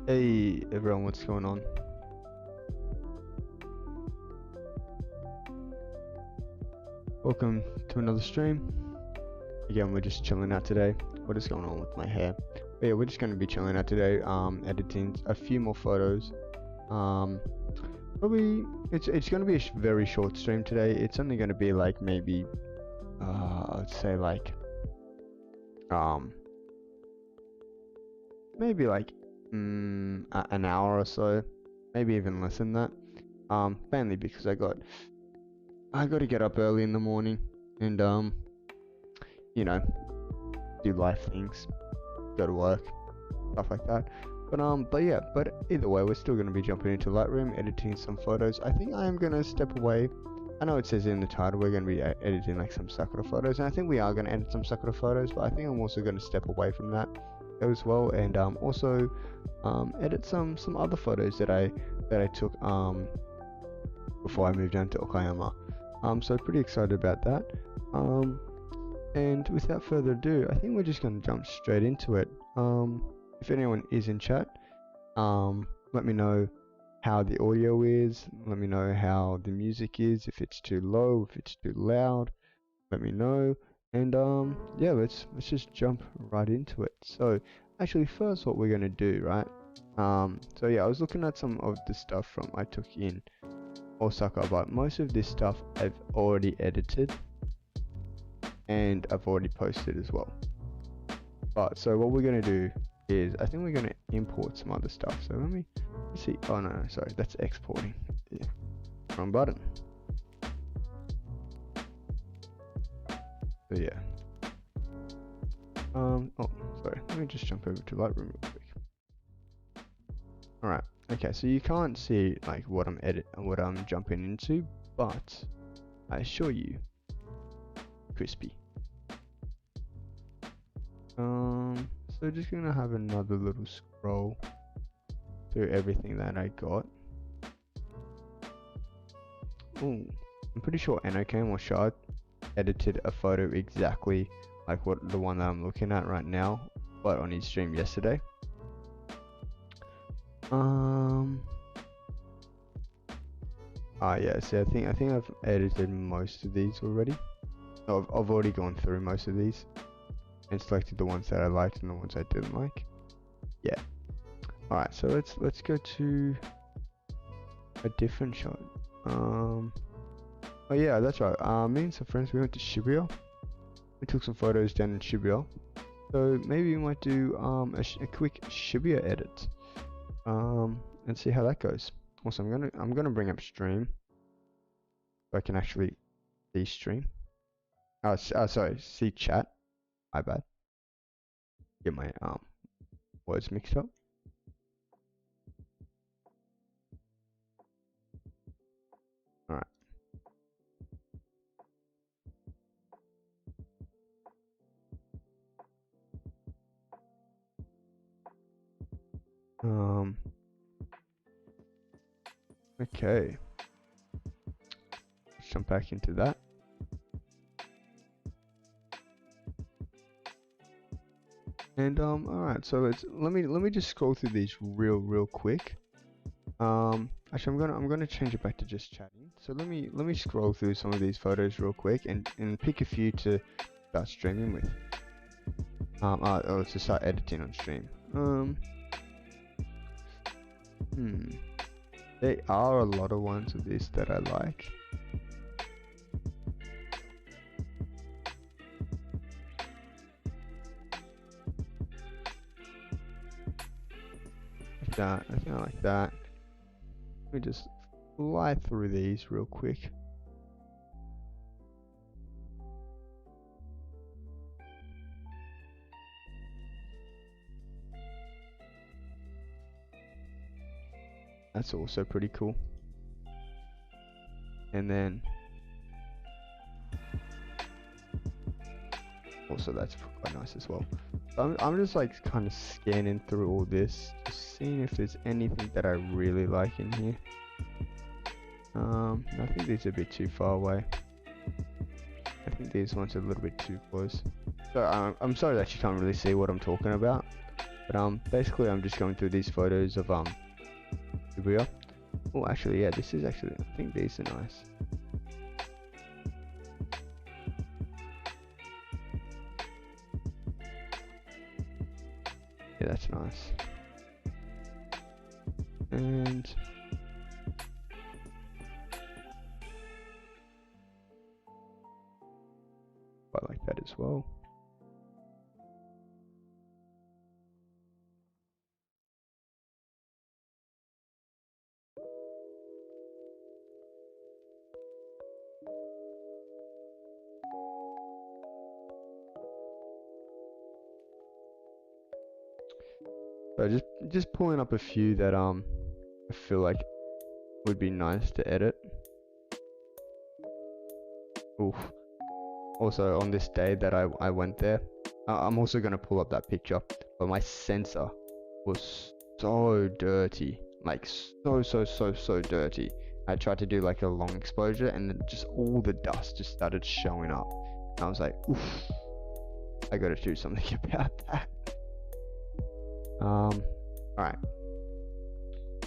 Hey everyone, what's going on? Welcome to another stream. Again, we're just chilling out today. What is going on with my hair? But yeah, we're just going to be chilling out today, editing a few more photos. Probably it's going to be a very short stream today. It's only going to be like maybe I'd say like maybe like an hour or so, maybe even less than that. Mainly because I got to get up early in the morning and you know, do life things, go to work, stuff like that. But yeah, but either way, we're still going to be jumping into Lightroom, editing some photos. I think I am going to step away. I know it says in the title we're going to be editing like some Sakura photos, and I think we are going to edit some Sakura photos, but I think I'm also going to step away from that as well, and also edit some other photos that I took before I moved down to Okayama. So pretty excited about that. And without further ado, I think we're just going to jump straight into it. If anyone is in chat, let me know how the audio is, let me know how the music is, if it's too low, if it's too loud, let me know. And yeah, let's just jump right into it. So actually first what we're going to do, right? So yeah, I was looking at some of the stuff from I took in Osaka, but most of this stuff I've already edited and I've already posted as well. But so what we're going to do is I think we're going to import some other stuff. So let me see. Oh no, sorry, that's exporting. Yeah. Wrong button. So yeah. Oh, sorry. Let me just jump over to Lightroom real quick. All right. Okay. So you can't see like what I'm jumping into, but I assure you, crispy. So just gonna have another little scroll through everything that I got. Ooh, I'm pretty sure Enocam or Shard edited a photo exactly like the one that I'm looking at right now but on his stream yesterday. Yeah, so I think I've edited most of these already. I've already gone through most of these and selected the ones that I liked and the ones I didn't like. Yeah. Alright, so let's go to a different shot. Oh yeah, that's right. Me and some friends, we went to Shibuya. We took some photos down in Shibuya. So maybe we might do a quick Shibuya edit. And see how that goes. Also, I'm gonna bring up stream so I can actually see stream. Sorry, see chat. My bad. Get my words mixed up. All right. Okay. Let's jump back into that. And alright, so let me just scroll through these real quick. Actually I'm gonna change it back to just chatting. So let me scroll through some of these photos real quick and pick a few to start streaming with. Or to start editing on stream. There are a lot of ones of this that I like. Like that, I think I like that. Let me just fly through these real quick. That's also pretty cool. And then also that's quite nice as well. I'm just like kind of scanning through all this, just seeing if there's anything that I really like in here. I think these are a bit too far away. I think these ones are a little bit too close. So I'm sorry that you can't really see what I'm talking about. But basically I'm just going through these photos of Shibuya. Oh, actually, yeah, this is actually, I think these are nice. Yeah, that's nice. And I like that as well. So just pulling up a few that I feel like would be nice to edit. Oof. Also on this day that I went there, I'm also gonna pull up that picture, but my sensor was so dirty, like so dirty. I tried to do like a long exposure and then just all the dust just started showing up. And I was like, oof, I gotta do something about that. Alright.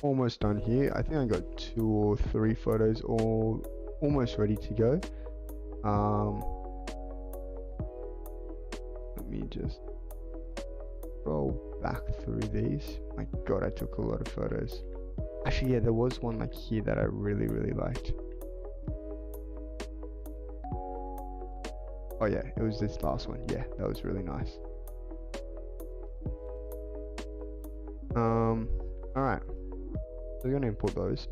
Almost done here. I think I got 2 or 3 photos all almost ready to go. Let me just scroll back through these. My god, I took a lot of photos. Actually, yeah, there was one like here that I really liked. Oh yeah, it was this last one. Yeah, that was really nice. Alright. So we're gonna import those.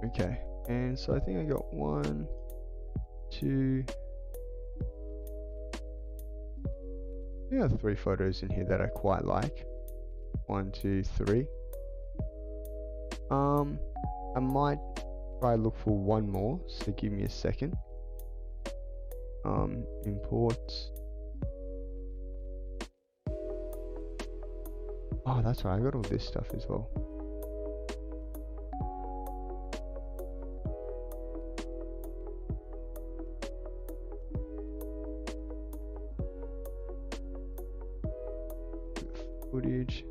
Okay, and so I think I got 1, 2. I have 3 photos in here that I quite like. 1, 2, 3. I might try look for one more, so give me a second. Import. Oh, that's right, I got all this stuff as well. footage.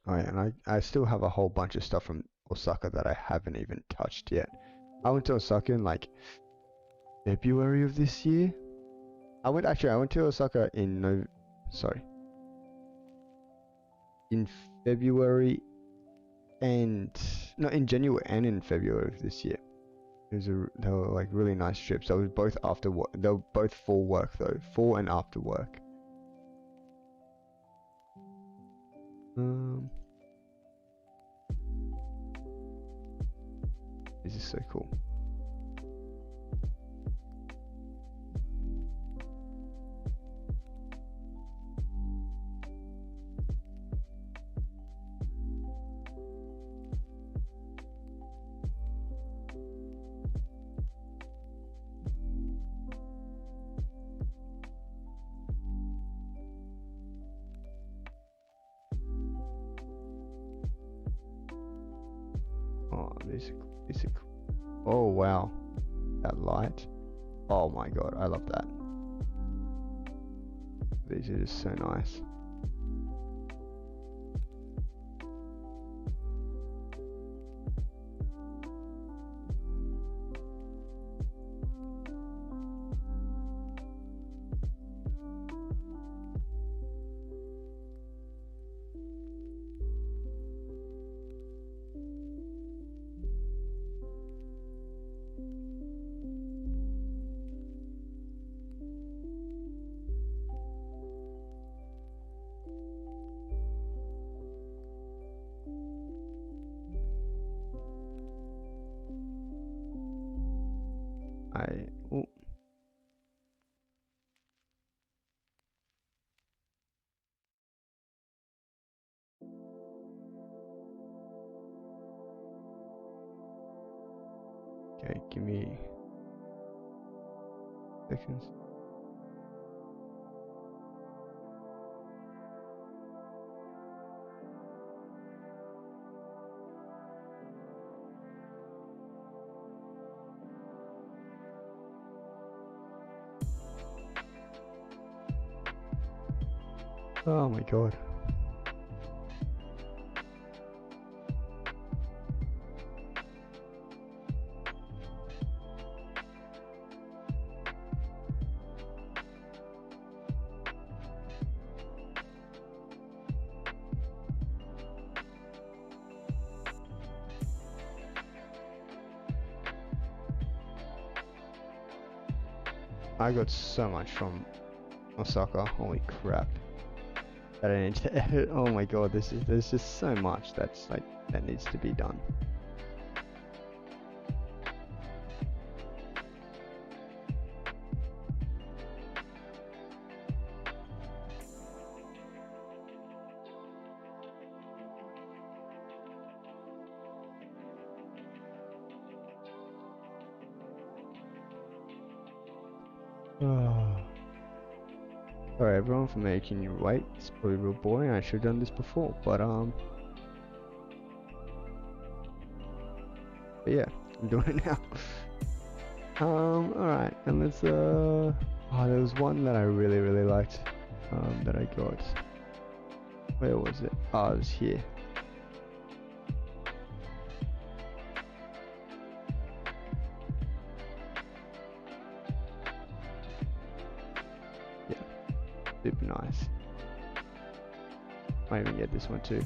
Oh yeah, and I still have a whole bunch of stuff from Osaka that I haven't even touched yet. I went to Osaka in like February of this year. I went to Osaka in in February and no, in January and in February of this year. They were like really nice trips. They were both after work. They were both for work though, for and after work. This is so cool. Oh, these are cool. Oh wow, that light. Oh my god, I love that. These are just so nice. Oh. Okay, give me seconds. Oh my god. I got so much from Osaka, holy crap. That I need to edit. Oh my god, there's just so much that's like that needs to be done. Sorry everyone for making you wait. It's probably real boring. I should have done this before, but yeah, I'm doing it now. Alright, and let's oh, there was one that I really liked, that I got. Where was it? Oh, it was here. Yeah, super nice. Might even get this one too.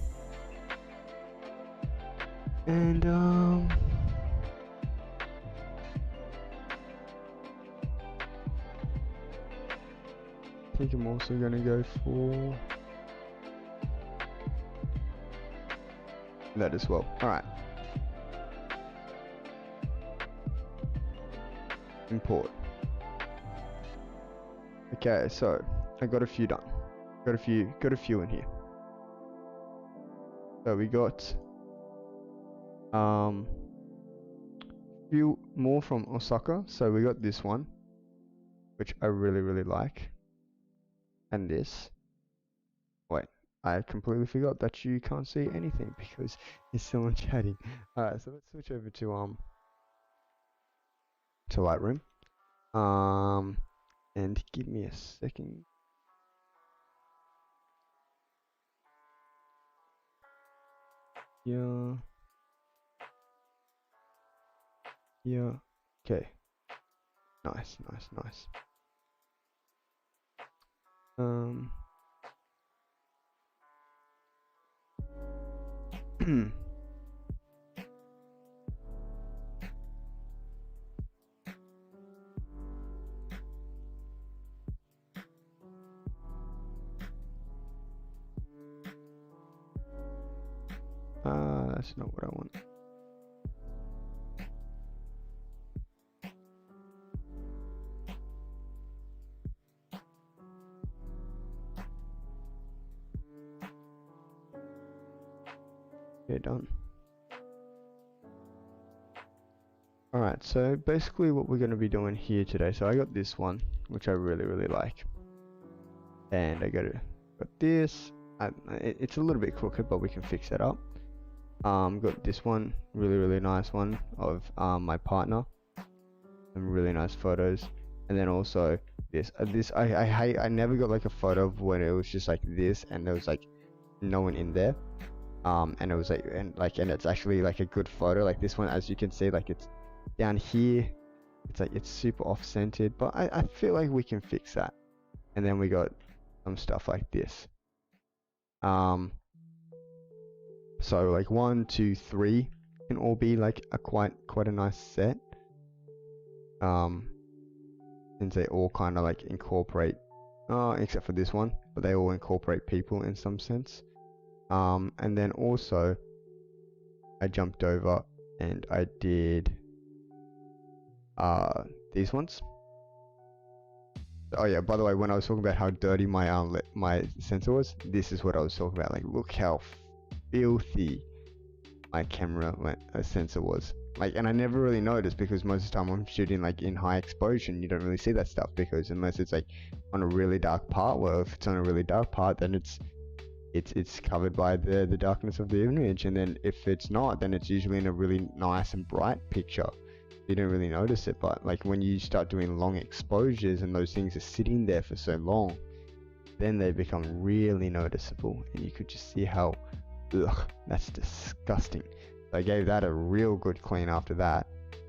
And I think I'm also gonna go for that as well. Alright. Import. Okay, so I got a few done. Got a few in here. So we got few more from Osaka. So we got this one, which I really like. And this. Wait, I completely forgot that you can't see anything because it's still on chatting. Alright, so let's switch over to Lightroom. And give me a second. Yeah. Yeah. Okay. Nice. That's not what I want. Okay, done. Alright, so basically what we're going to be doing here today, so I got this one, which I really like. And I got this. It's a little bit crooked, but we can fix that up. Got this one, really nice one of my partner. Some really nice photos. And then also this. I never got like a photo of when it was just like this and there was like no one in there. And it was like and it's actually like a good photo. Like this one, as you can see, like it's down here. It's like it's super off-centered, but I feel like we can fix that. And then we got some stuff like this. So like 1, 2, 3 can all be like a quite a nice set. Since they all kind of like incorporate, except for this one, but they all incorporate people in some sense. And then also I jumped over and I did these ones. Oh yeah, by the way, when I was talking about how dirty my sensor was, this is what I was talking about. Like, look how filthy my camera sensor was. Like, and I never really noticed because most of the time I'm shooting like in high exposure and you don't really see that stuff, because unless it's like on a really dark part, well, if it's on a really dark part, then it's covered by the darkness of the image, and then if it's not, then it's usually in a really nice and bright picture. You don't really notice it, but like when you start doing long exposures and those things are sitting there for so long, then they become really noticeable, and you could just see how, ugh, that's disgusting. So I gave that a real good clean after that,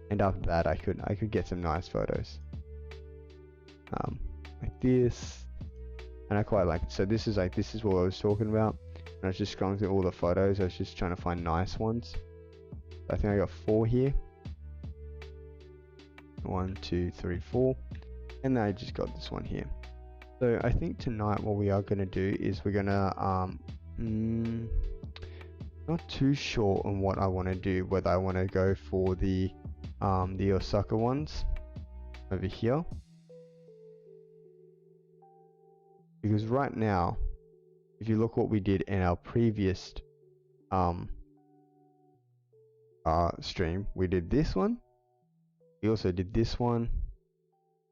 and after that I could get some nice photos, like this, and I quite like it. So this is what I was talking about. And I was just scrolling through all the photos. I was just trying to find nice ones. I think I got 4 here. 1, 2, 3, 4, and then I just got this one here. So I think tonight what we are going to do is we're going to not too sure on what I want to do, whether I want to go for the Osaka ones over here, because right now if you look what we did in our previous stream, we did this one. We also did this one,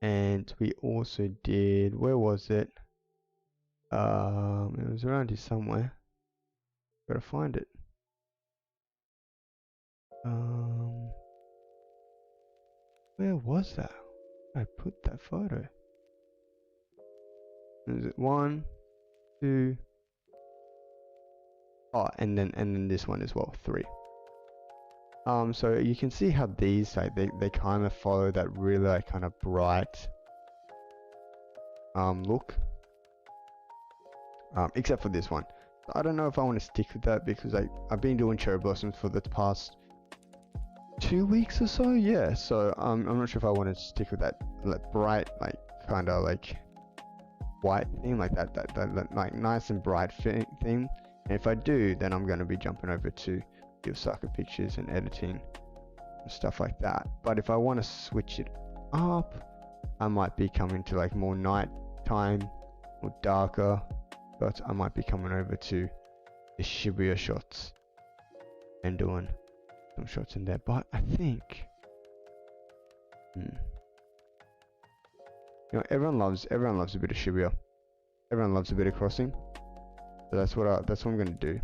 and we also did, where was it? It was around here somewhere. Gotta find it. Where was that? I put that photo. Is it 1, 2? Oh, and then this one as well, 3. So you can see how these, like, they kind of follow that really like kind of bright look, except for this one. I don't know if I want to stick with that, because I've been doing cherry blossoms for the past 2 weeks or so. Yeah, so I'm not sure if I want to stick with that bright, like kind of like white theme, like that like nice and bright theme. And if I do, then I'm going to be jumping over to the Osaka pictures and editing and stuff like that. But if I want to switch it up, I might be coming to like more nighttime or darker, but I might be coming over to the Shibuya shots and doing some shots in there. But I think you know, everyone loves a bit of Shibuya. Everyone loves a bit of crossing. So that's what I'm gonna do.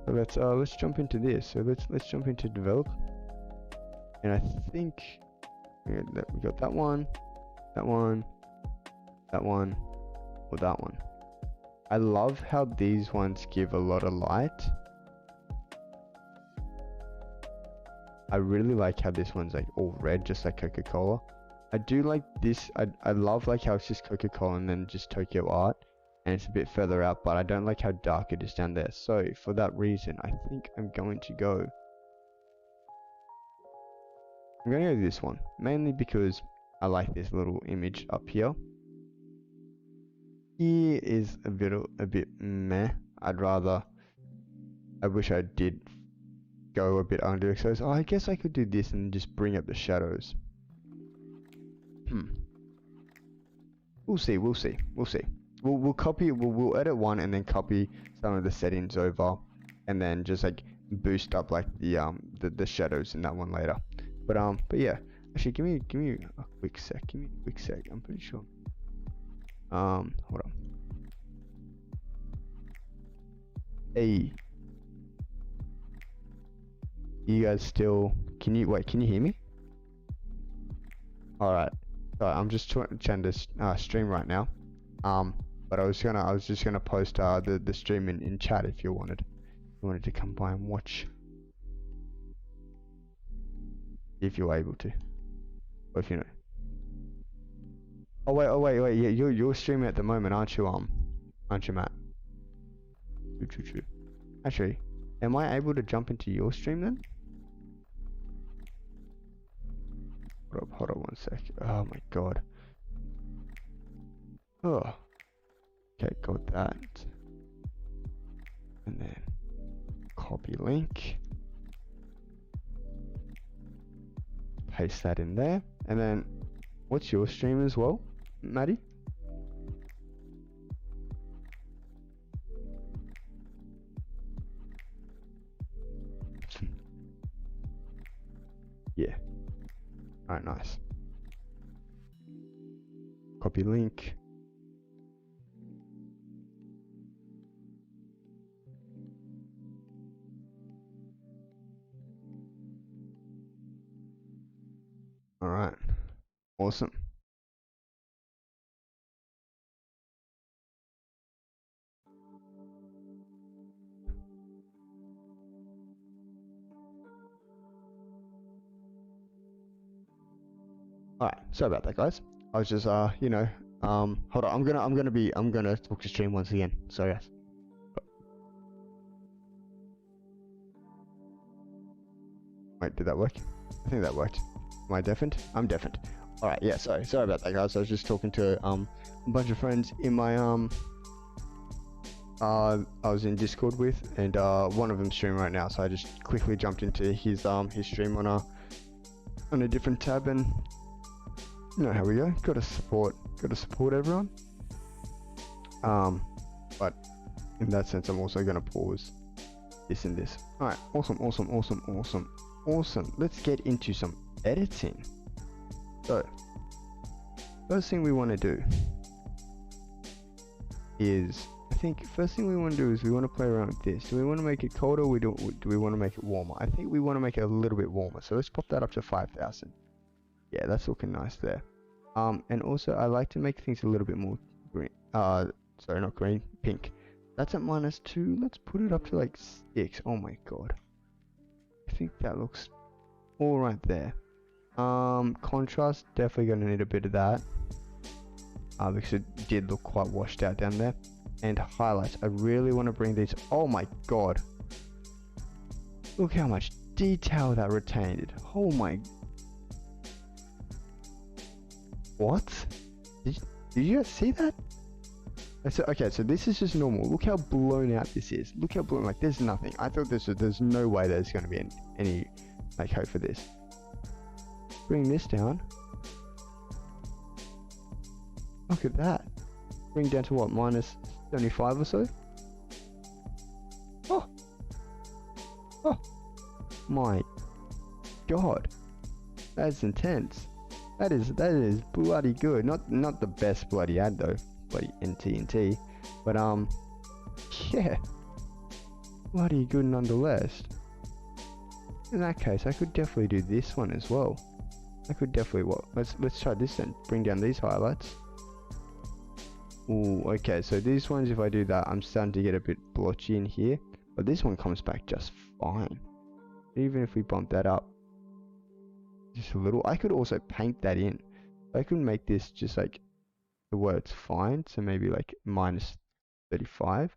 So let's jump into this. So let's jump into develop. And I think we got that one, that one, that one, or that one. I love how these ones give a lot of light. I really like how this one's like all red, just like Coca-Cola. I do like this. I love like how it's just Coca-Cola and then just Tokyo Art, and it's a bit further out, but I don't like how dark it is down there. So for that reason, I think I'm going to go this one, mainly because I like this little image up here. Here is a bit meh. I wish I did go a bit underexposed. Oh, I guess I could do this and just bring up the shadows. We'll see. We'll copy. We'll edit one and then copy some of the settings over, and then just like boost up like the shadows in that one later. But yeah. Actually, give me a quick sec. I'm pretty sure. Hold on. Hey. You guys still? Can you hear me? All right. So I'm just trying to stream right now. But I was just gonna post the stream in chat if you wanted to come by and watch. If you're able to, or if you know. Oh wait. Yeah, you're streaming at the moment, aren't you? Aren't you, Matt? True. Actually, am I able to jump into your stream then? Hold up 1 sec. Oh my god. Oh. Okay, got that. And then copy link. Paste that in there. And then what's your stream as well, Maddie? Yeah. Alright, nice. Copy link. Alright. Awesome. Alright, sorry about that, guys. I was just hold on, I'm gonna talk to stream once again. Sorry guys. Wait, did that work? I think that worked. Am I deafened? I'm deafened. Alright, yeah, sorry about that, guys. I was just talking to a bunch of friends in my I was in Discord with, and one of them streaming right now, so I just quickly jumped into his stream on a different tab, and you know how we go. Gotta support everyone. But in that sense, I'm also gonna pause this and this. Alright, awesome. Let's get into some editing. So, first thing we want to do is, we want to play around with this. Do we want to make it colder, or do we want to make it warmer? I think we want to make it a little bit warmer. So let's pop that up to 5,000. Yeah, that's looking nice there. And also I like to make things a little bit more green. Sorry, not green, pink. That's at -2. Let's put it up to like 6. Oh my god. I think that looks all right there. Contrast, definitely gonna need a bit of that. Because it did look quite washed out down there. And highlights, I really want to bring these. Oh my god. Look how much detail that retained. Oh my. What? Did you guys see that? Okay, so this is just normal. Look how blown out this is. Look how blown, like there's nothing. I thought there's no way there's going to be any like hope for this. Bring this down. Look at that. Bring down to what, -75 or so? Oh my god. That's intense. That is bloody good. Not the best bloody ad though, bloody NT&T, but Yeah, bloody good nonetheless. In that case, I could definitely do this one as well. I could definitely, let's try this then. Bring down these highlights. Ooh, okay, so these ones, if I do that, I'm starting to get a bit blotchy in here. But this one comes back just fine. Even if we bump that up just a little. I could also paint that in. I could make this just like the where it's fine. So maybe like minus 35.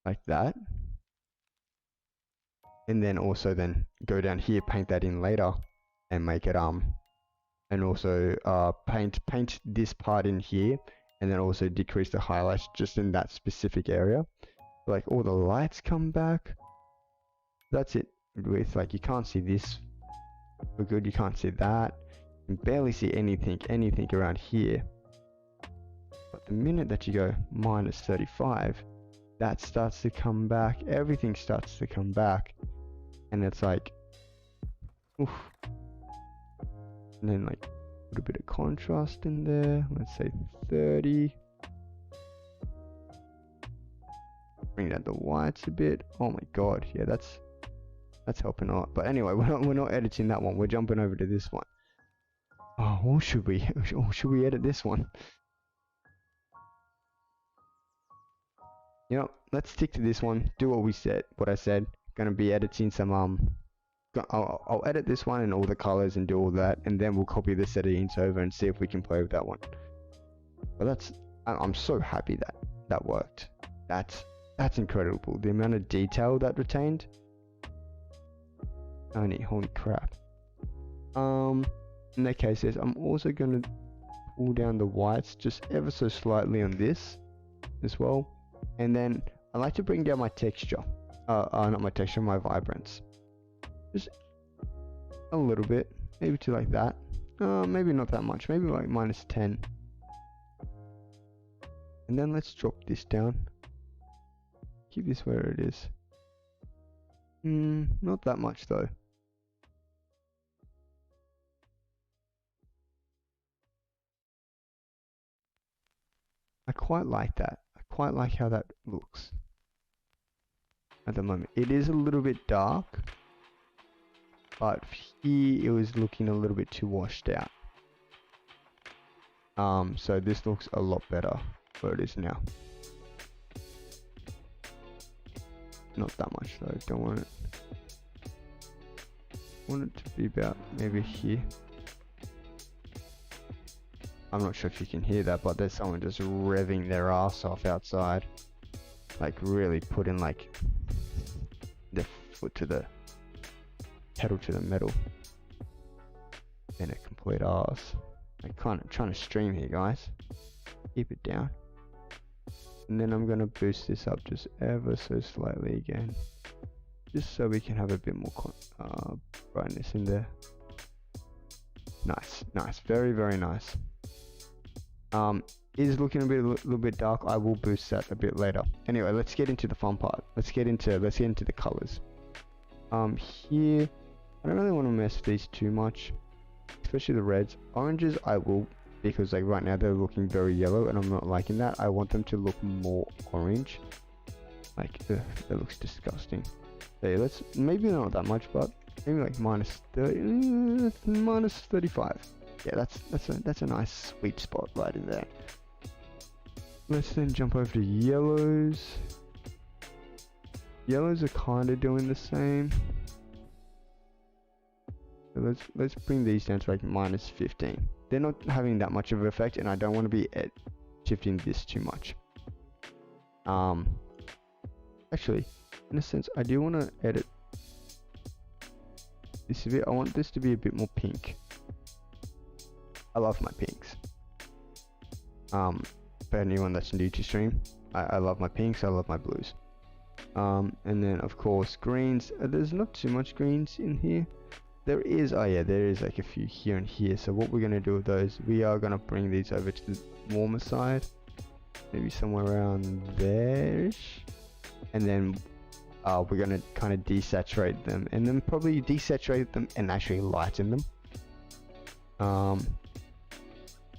Like that. And then also then go down here, paint that in later. And make it, and also paint this part in here. And then also decrease the highlights just in that specific area. Like all the lights come back. That's it. With like, you can't see this for good, you can't see that. You can barely see anything around here. But the minute that you go minus 35, that starts to come back. Everything starts to come back. And it's like, oof. And then like, put a bit of contrast in there. Let's say 30. Bring down the whites a bit. Oh my god, yeah, that's helping out. But anyway, we're not editing that one. We're jumping over to this one. Oh, or should we? Or should we edit this one? You know, let's stick to this one. Do what I said. Gonna be editing some I'll edit this one and all the colors and do all that, and then we'll copy the settings over and see if we can play with that one. But I'm so happy that worked. That's incredible. The amount of detail that retained. Holy crap. In that case, I'm also gonna pull down the whites just ever so slightly on this as well, and then I like to bring down my texture. Not my texture, my vibrance. Just a little bit, maybe to like that. Maybe not that much. Maybe like minus 10. And then let's drop this down. Keep this where it is. Not that much though. I quite like that. I quite like how that looks at the moment. It is a little bit dark, but here it was looking a little bit too washed out. So this looks a lot better where it is now. Not that much though. Don't want it. Want it to be about maybe here. I'm not sure if you can hear that, but there's someone just revving their ass off outside. Like really putting like the foot to the pedal to the metal. And a complete ass. I'm kind of trying to stream here, guys. Keep it down. And then I'm going to boost this up just ever so slightly again. Just so we can have a bit more brightness in there. Nice, nice. Very, very nice. It is looking a little bit dark. I will boost that a bit later. Anyway, let's get into the fun part. Let's get into the colors. Here, I don't really want to mess with these too much, especially the reds. Oranges, I will, because like right now they're looking very yellow, and I'm not liking that. I want them to look more orange. Like, that looks disgusting. So yeah, let's maybe not that much, but maybe like minus 30, minus 35. Yeah, that's a nice sweet spot right in there. Let's then jump over to yellows. Yellows are kind of doing the same. So let's bring these down to like minus 15. They're not having that much of an effect, and I don't want to be shifting this too much. Actually, in a sense, I do want to edit this a bit. I want this to be a bit more pink. I love my pinks. For anyone that's new to stream, I love my pinks, I love my blues. And then of course greens. There's not too much greens in here. There is, oh yeah, there is like a few here and here. So what we're gonna do with those, we are gonna bring these over to the warmer side, maybe somewhere around there-ish. And then we're gonna kind of desaturate them, and then probably desaturate them and actually lighten them.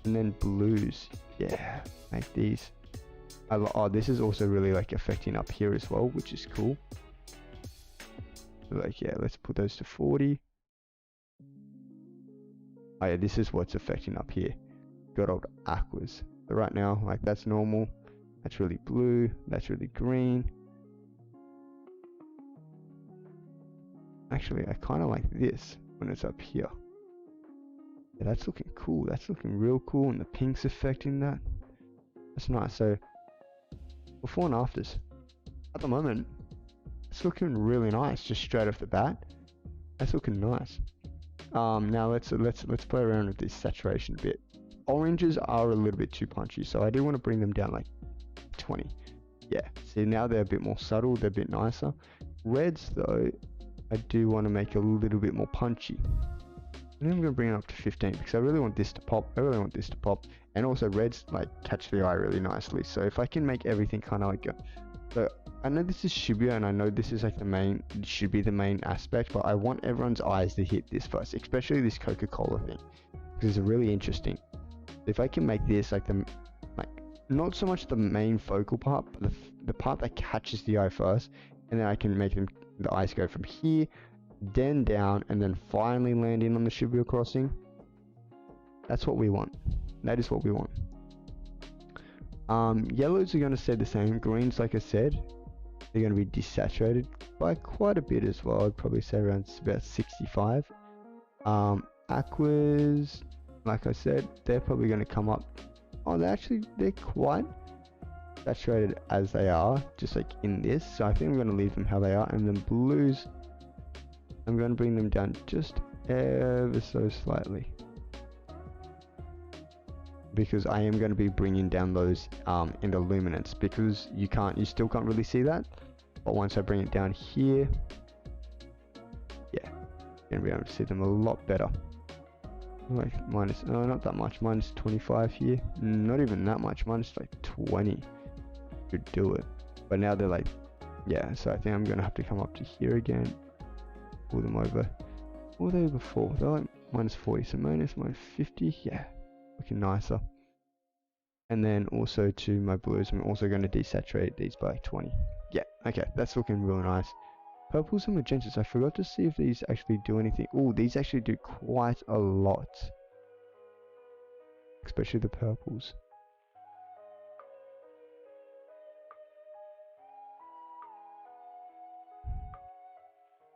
And then blues, yeah, make these Oh, this is also really like affecting up here as well, which is cool. So like, yeah, let's put those to 40. Oh yeah, this is what's affecting up here. Good old aquas. So right now, like that's normal. That's really blue. That's really green. Actually, I kind of like this when it's up here. Yeah, that's looking cool. That's looking real cool, and the pink's affecting that. That's nice. So before and afters. At the moment, it's looking really nice, just straight off the bat. That's looking nice. Now let's play around with this saturation a bit. Oranges are a little bit too punchy, so I do want to bring them down like 20. Yeah, see now they're a bit more subtle, they're a bit nicer. Reds though, I do want to make a little bit more punchy. And I'm going to bring it up to 15 because I really want this to pop. And also reds like catch the eye really nicely. So if I can make everything kind of like so I know this is Shibuya and I know this is like should be the main aspect, but I want everyone's eyes to hit this first, especially this Coca-Cola thing, because it's really interesting. If I can make this like not so much the main focal part, but the part that catches the eye first, and then I can make the eyes go from here, then down, and then finally land in on the Shibuya crossing. That's what we want. That is what we want. Yellows are going to stay the same. Greens, like I said, they're going to be desaturated by quite a bit as well. I'd probably say around about 65. Aquas, like I said, they're probably going to come up. Oh, they're quite saturated as they are, just like in this. So I think I'm going to leave them how they are. And then blues, I'm going to bring them down just ever so slightly, because I am going to be bringing down those in the luminance, because you still can't really see that, but once I bring it down here, yeah, you're going to be able to see them a lot better. Like not that much, minus 25 here, not even that much, minus like 20 could do it. But now they're like, yeah, so I think I'm going to have to come up to here again, pull them over. What were they before? They're like minus 40, so minus 50, yeah, looking nicer. And then also to my blues, I'm also going to desaturate these by like 20. Yeah, okay, that's looking real nice. Purples and magentas, I forgot to see if these actually do anything. Oh, these actually do quite a lot, especially the purples.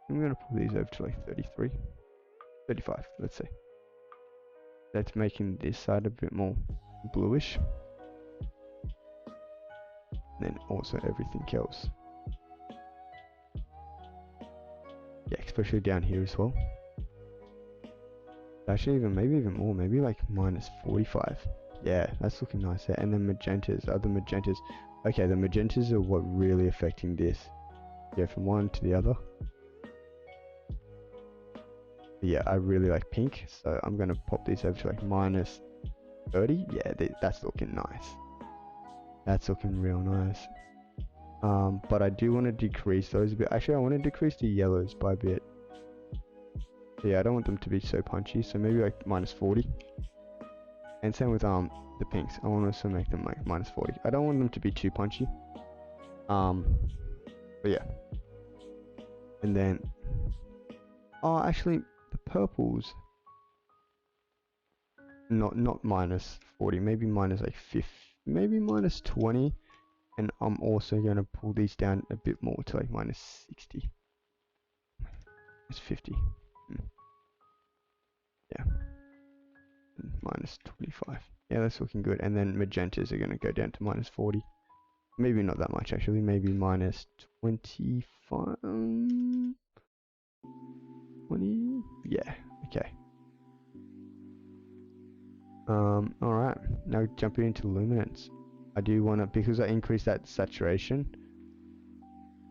I'm going to pull these over to like 33, 35, let's see. That's making this side a bit more bluish. And then also everything else. Yeah, especially down here as well. Actually, maybe even more, maybe like minus 45. Yeah, that's looking nice there. And then magentas, other magentas. Okay, the magentas are what really affecting this. Go from one to the other. But yeah, I really like pink, so I'm gonna pop these over to like minus 30. Yeah, that's looking nice. That's looking real nice. But I do want to decrease those a bit. Actually, I want to decrease the yellows by a bit. So yeah, I don't want them to be so punchy, so maybe like minus 40. And same with the pinks. I want to also make them like minus 40. I don't want them to be too punchy. But yeah. And then actually the purples, not minus 40, maybe minus like 50, maybe minus 20. And I'm also going to pull these down a bit more to like minus 60. It's 50. Yeah. And minus 25. Yeah, that's looking good. And then magentas are going to go down to minus 40. Maybe not that much actually. Maybe minus 25. 20. Yeah. Okay. Alright. Now jumping into luminance. I do want to, because I increased that saturation,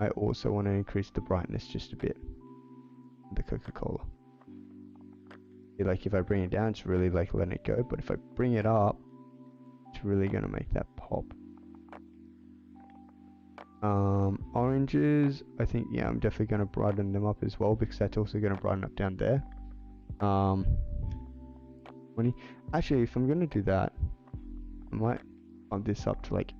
I also want to increase the brightness just a bit. The Coca-Cola. Like if I bring it down, it's really like letting it go, but if I bring it up, it's really going to make that pop. Oranges, I think, yeah, I'm definitely going to brighten them up as well, because that's also going to brighten up down there. 20. Actually, if I'm going to do that, I might bump this up to like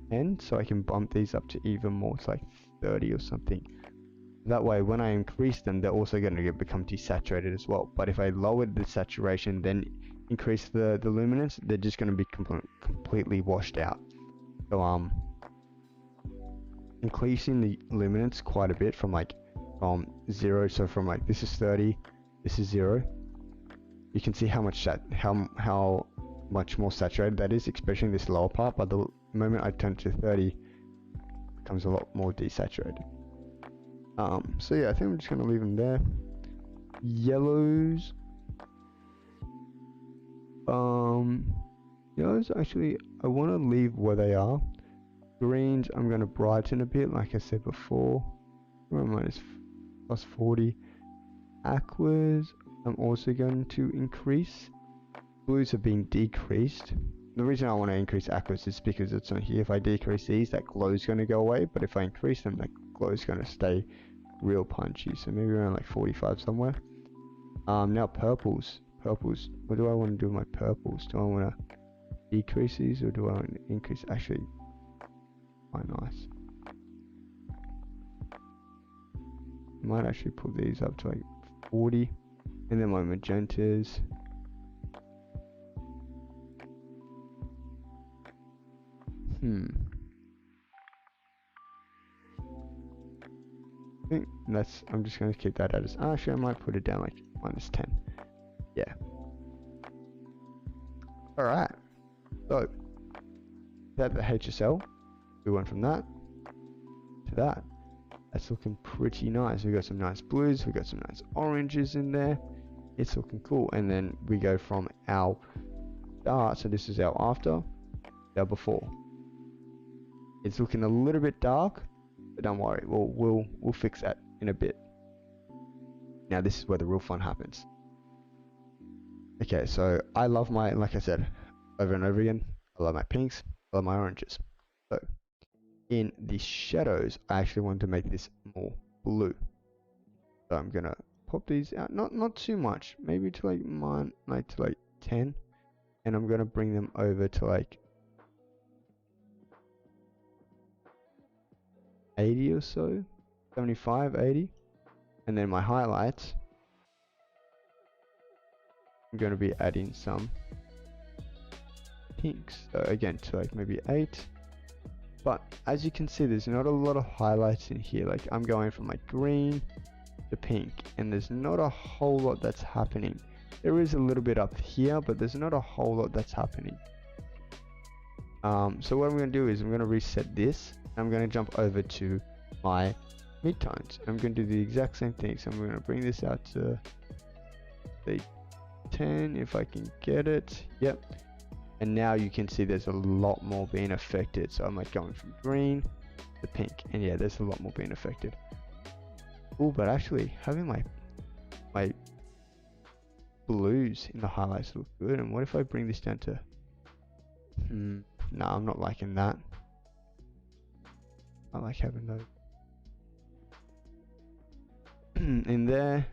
10, so I can bump these up to even more, to like 30 or something. That way, when I increase them, they're also going to become desaturated as well. But if I lower the saturation, then increase the luminance, they're just going to be completely washed out. So increasing the luminance quite a bit from 0, so from like this is 30, this is 0. You can see how much how much more saturated that is, especially in this lower part. But the moment I turn to 30, it becomes a lot more desaturated. So yeah, I think I'm just gonna leave them there. Yellows. Yellows actually I want to leave where they are. Greens I'm gonna brighten a bit, like I said before. Minus plus 40. Aquas I'm also going to increase. Blues have been decreased. The reason I want to increase aquas is because it's not here. If I decrease these, that glow is going to go away, but if I increase them, that glow is going to stay real punchy. So maybe around like 45 somewhere. Now purples. Purples. What do I want to do with my purples? Do I want to decrease these or do I want to increase? Actually, quite nice. I might actually put these up to like 40. And then my magentas. I think I'm just going to keep that as, actually I might put it down like minus 10. Yeah. Alright. So, that the HSL, we went from that to that. That's looking pretty nice. We got some nice blues, we got some nice oranges in there. It's looking cool. And then we go from our start, so this is our after, our before. It's looking a little bit dark, but don't worry, we'll fix that in a bit. Now this is where the real fun happens. Okay, so I love my, like I said, over and over again, I love my pinks, I love my oranges. So in the shadows, I actually want to make this more blue. So I'm gonna pop these out, not too much, maybe to like 10, and I'm gonna bring them over to like 80 or so, 75, 80, and then my highlights, I'm going to be adding some pinks, so again to like maybe 8. But as you can see, there's not a lot of highlights in here. Like I'm going from like green to pink, and there's not a whole lot that's happening. There is a little bit up here, but there's not a whole lot that's happening. So what I'm going to do is I'm going to reset this. I'm going to jump over to my midtones. I'm going to do the exact same thing. So I'm going to bring this out to say 10 if I can get it. Yep. And now you can see there's a lot more being affected. So I'm like going from green to pink, and yeah, there's a lot more being affected. Oh, but actually having my blues in the highlights look good. And what if I bring this down to no, I'm not liking that. I like having those in there,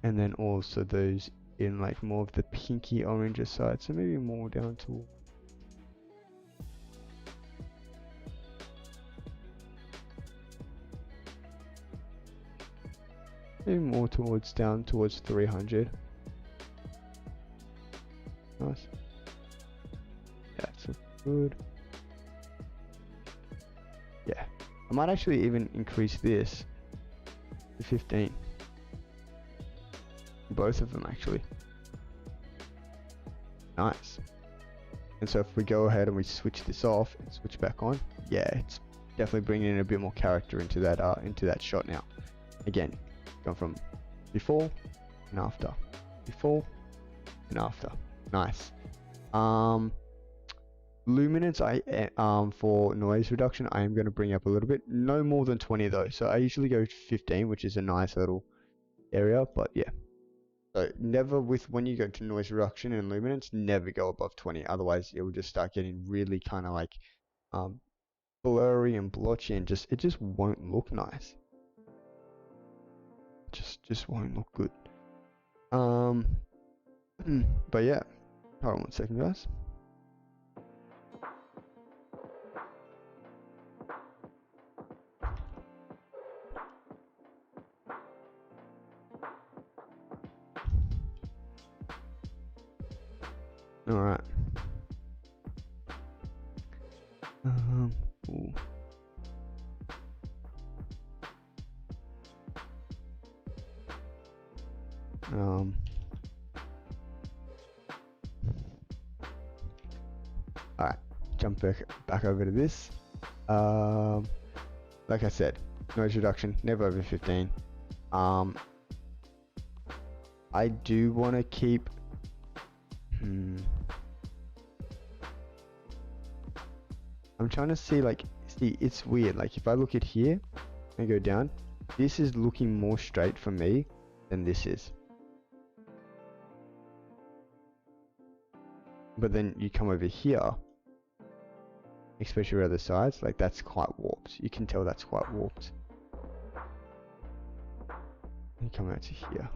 and then also those in like more of the pinky orange side, so maybe more down to maybe more towards down towards 300. Nice. That's good. Yeah, I might actually even increase this to 15. Both of them actually. Nice. And so if we go ahead and we switch this off and switch back on, yeah, it's definitely bringing in a bit more character into that shot now. Again, going from before and after, before and after. Nice. Luminance, for noise reduction, I am going to bring up a little bit, no more than 20 though. So I usually go 15, which is a nice little area, but yeah. So never when you go to noise reduction and luminance, never go above 20. Otherwise, it will just start getting really kind of like blurry and blotchy, and it just won't look nice. Just won't look good. But yeah, hold on one second, guys. Alright. Ooh. Alright, jump back over to this. Like I said, noise reduction, never over 15. I do want to keep. I'm trying to see, like, it's weird. Like, if I look at here and go down, this is looking more straight for me than this is. But then you come over here, especially around the sides, like that's quite warped. You can tell that's quite warped. You come out to here.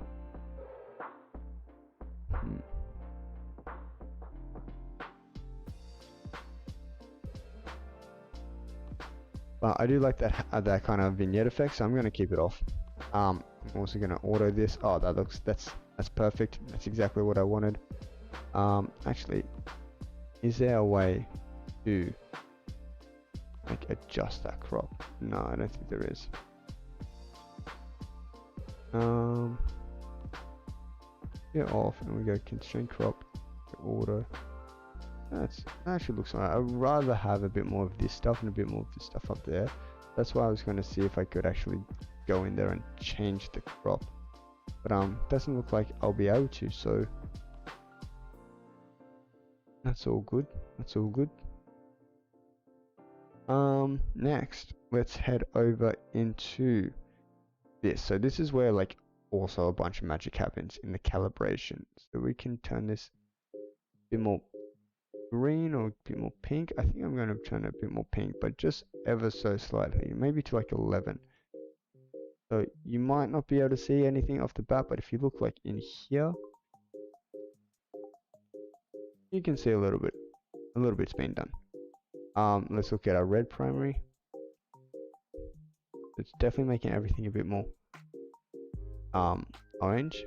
But I do like that kind of vignette effect, so I'm going to keep it off. I'm also going to auto this. Oh, that's perfect. That's exactly what I wanted. Actually, is there a way to like adjust that crop? No, I don't think there is. Get off, and we go constraint crop, auto. That actually looks alright. I'd rather have a bit more of this stuff and a bit more of this stuff up there. That's why I was going to see if I could actually go in there and change the crop. But doesn't look like I'll be able to, so that's all good. That's all good. Next, let's head over into this. So this is where like also a bunch of magic happens in the calibration. So we can turn this a bit more green or a bit more pink. I think I'm going to turn it a bit more pink, but just ever so slightly, maybe to like 11. So you might not be able to see anything off the bat, but if you look like in here, you can see a little bit's been done. Let's look at our red primary. It's definitely making everything a bit more orange.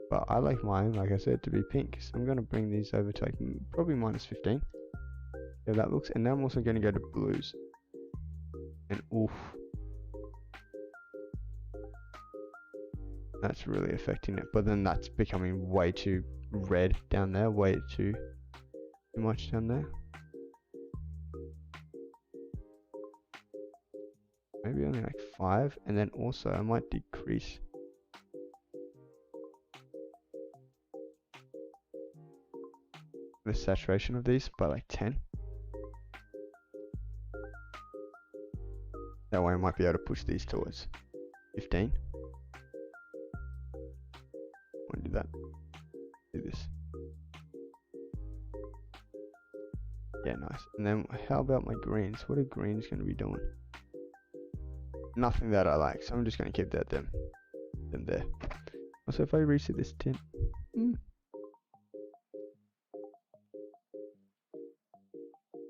But I like mine, like I said, to be pink. So I'm going to bring these over to like probably -15. Yeah, that looks. And now I'm also going to go to blues. And oof. That's really affecting it. But then that's becoming way too red down there. Way too much down there. Maybe only like 5. And then also I might decrease the saturation of these by like 10. That way I might be able to push these towards 15. I want to do that. Do this. Yeah, nice. And then how about my greens? What are greens going to be doing? Nothing that I like, so I'm just going to keep them there. Also, if I reset this tint,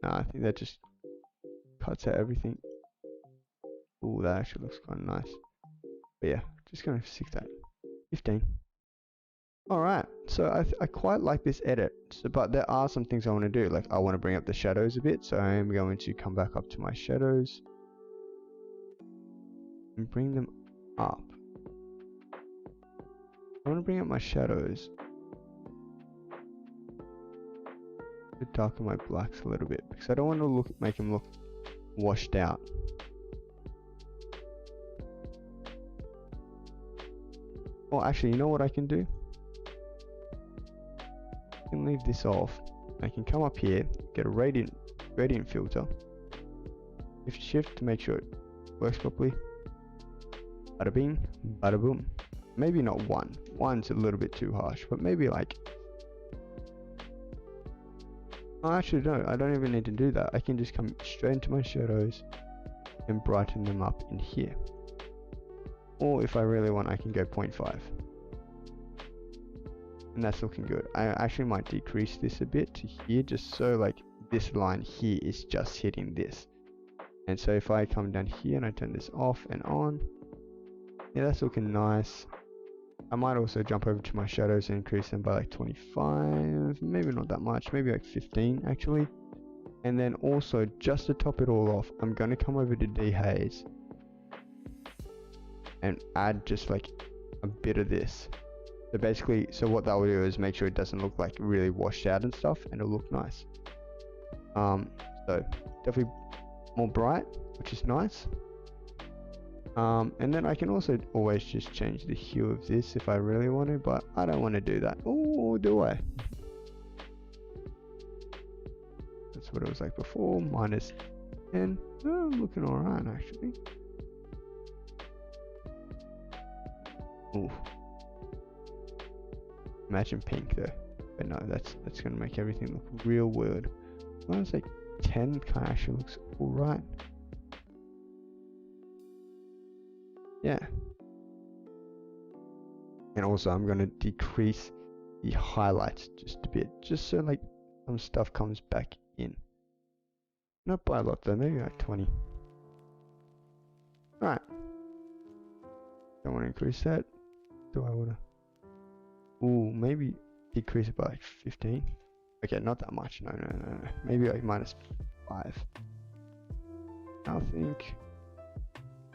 I think that just cuts out everything. Ooh, that actually looks kind of nice. But yeah, just going to stick that 15. Alright, so I quite like this edit, but there are some things I want to do. Like I want to bring up the shadows a bit, so I am going to come back up to my shadows and bring them up. I want to bring up my shadows to darken my blacks a little bit, because I don't want to make them look washed out. Well, actually, you know what I can do? I can leave this off. I can come up here, get a gradient filter, shift to make sure it works properly. Bada bing, bada boom. Maybe not 1. 1's a little bit too harsh, but maybe like. Oh, actually, no, I don't even need to do that. I can just come straight into my shadows and brighten them up in here. Or if I really want, I can go 0.5. And that's looking good. I actually might decrease this a bit to here, just so like this line here is just hitting this. And so if I come down here and I turn this off and on, yeah, that's looking nice. I might also jump over to my shadows and increase them by like 25, maybe not that much, maybe like 15 actually. And then also, just to top it all off, I'm going to come over to dehaze and add just like a bit of this. So basically, so what that will do is make sure it doesn't look like really washed out and stuff, and it'll look nice. So definitely more bright, which is nice. And then I can also always just change the hue of this if I really want to, but I don't want to do that. Oh, do I? That's what it was like before, minus 10. Oh, I'm looking alright actually. Ooh. Imagine pink though. But no, that's gonna make everything look real weird. Well, it's like 10 kind of actually looks alright. Yeah. And also I'm gonna decrease the highlights just a bit, just so like some stuff comes back in. Not by a lot though, maybe like 20. Alright. Don't want to increase that. Do I want to? Ooh, maybe decrease it by like 15. Okay, not that much. No. Maybe like minus 5. I think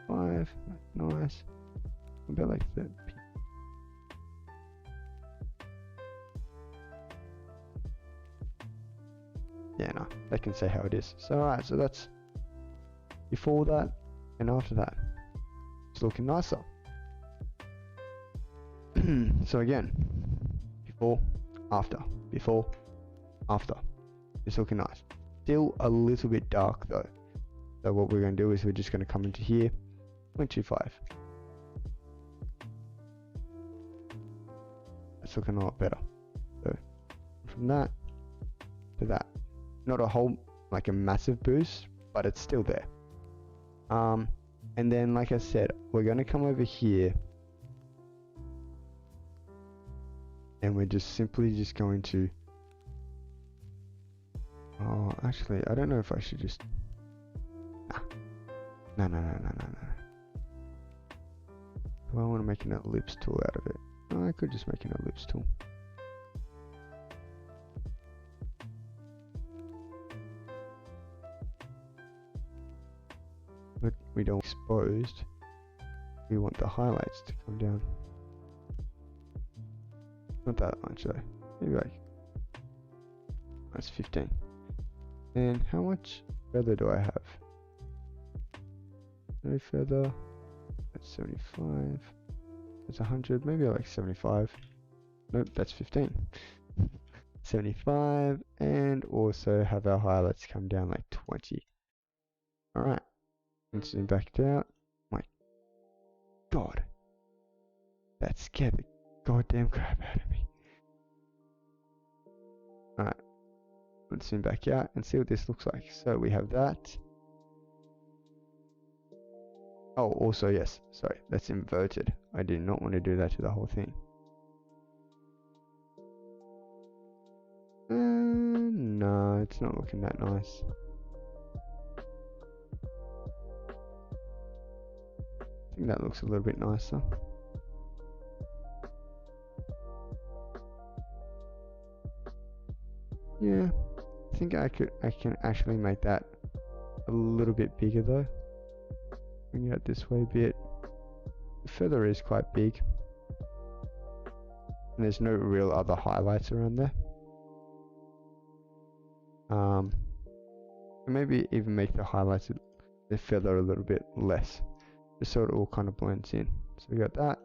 5. Nice. About like 30. Yeah, no, they can say how it is. So alright, so that's before that and after that. It's looking nicer. So again, before, after, it's looking nice. Still a little bit dark though. So what we're going to do is we're just going to come into here, 0.25. That's looking a lot better. So from that to that, not a whole like a massive boost, but it's still there. And then like I said, we're going to come over here. And we're just simply just going to, oh, actually, I don't know if I should just, no. Do I want to make an ellipse tool out of it? Oh, I could just make an ellipse tool. But we don't exposed. We want the highlights to come down. Not that much though. Maybe like that's 15. And how much feather do I have? No feather. That's 75. That's 100. Maybe like 75. Nope, that's 15. 75, and also have our highlights come down like 20. Alright. And zoom back out. My god. That scared the goddamn crap out of me. Alright. Let's zoom back out and see what this looks like. So we have that. Oh, also, yes. Sorry, that's inverted. I did not want to do that to the whole thing. No, it's not looking that nice. I think that looks a little bit nicer. Yeah, I think I can actually make that a little bit bigger though. Bring it out this way a bit. The feather is quite big. And there's no real other highlights around there. Maybe even make the highlights of the feather a little bit less, just so it all kind of blends in. So we got that.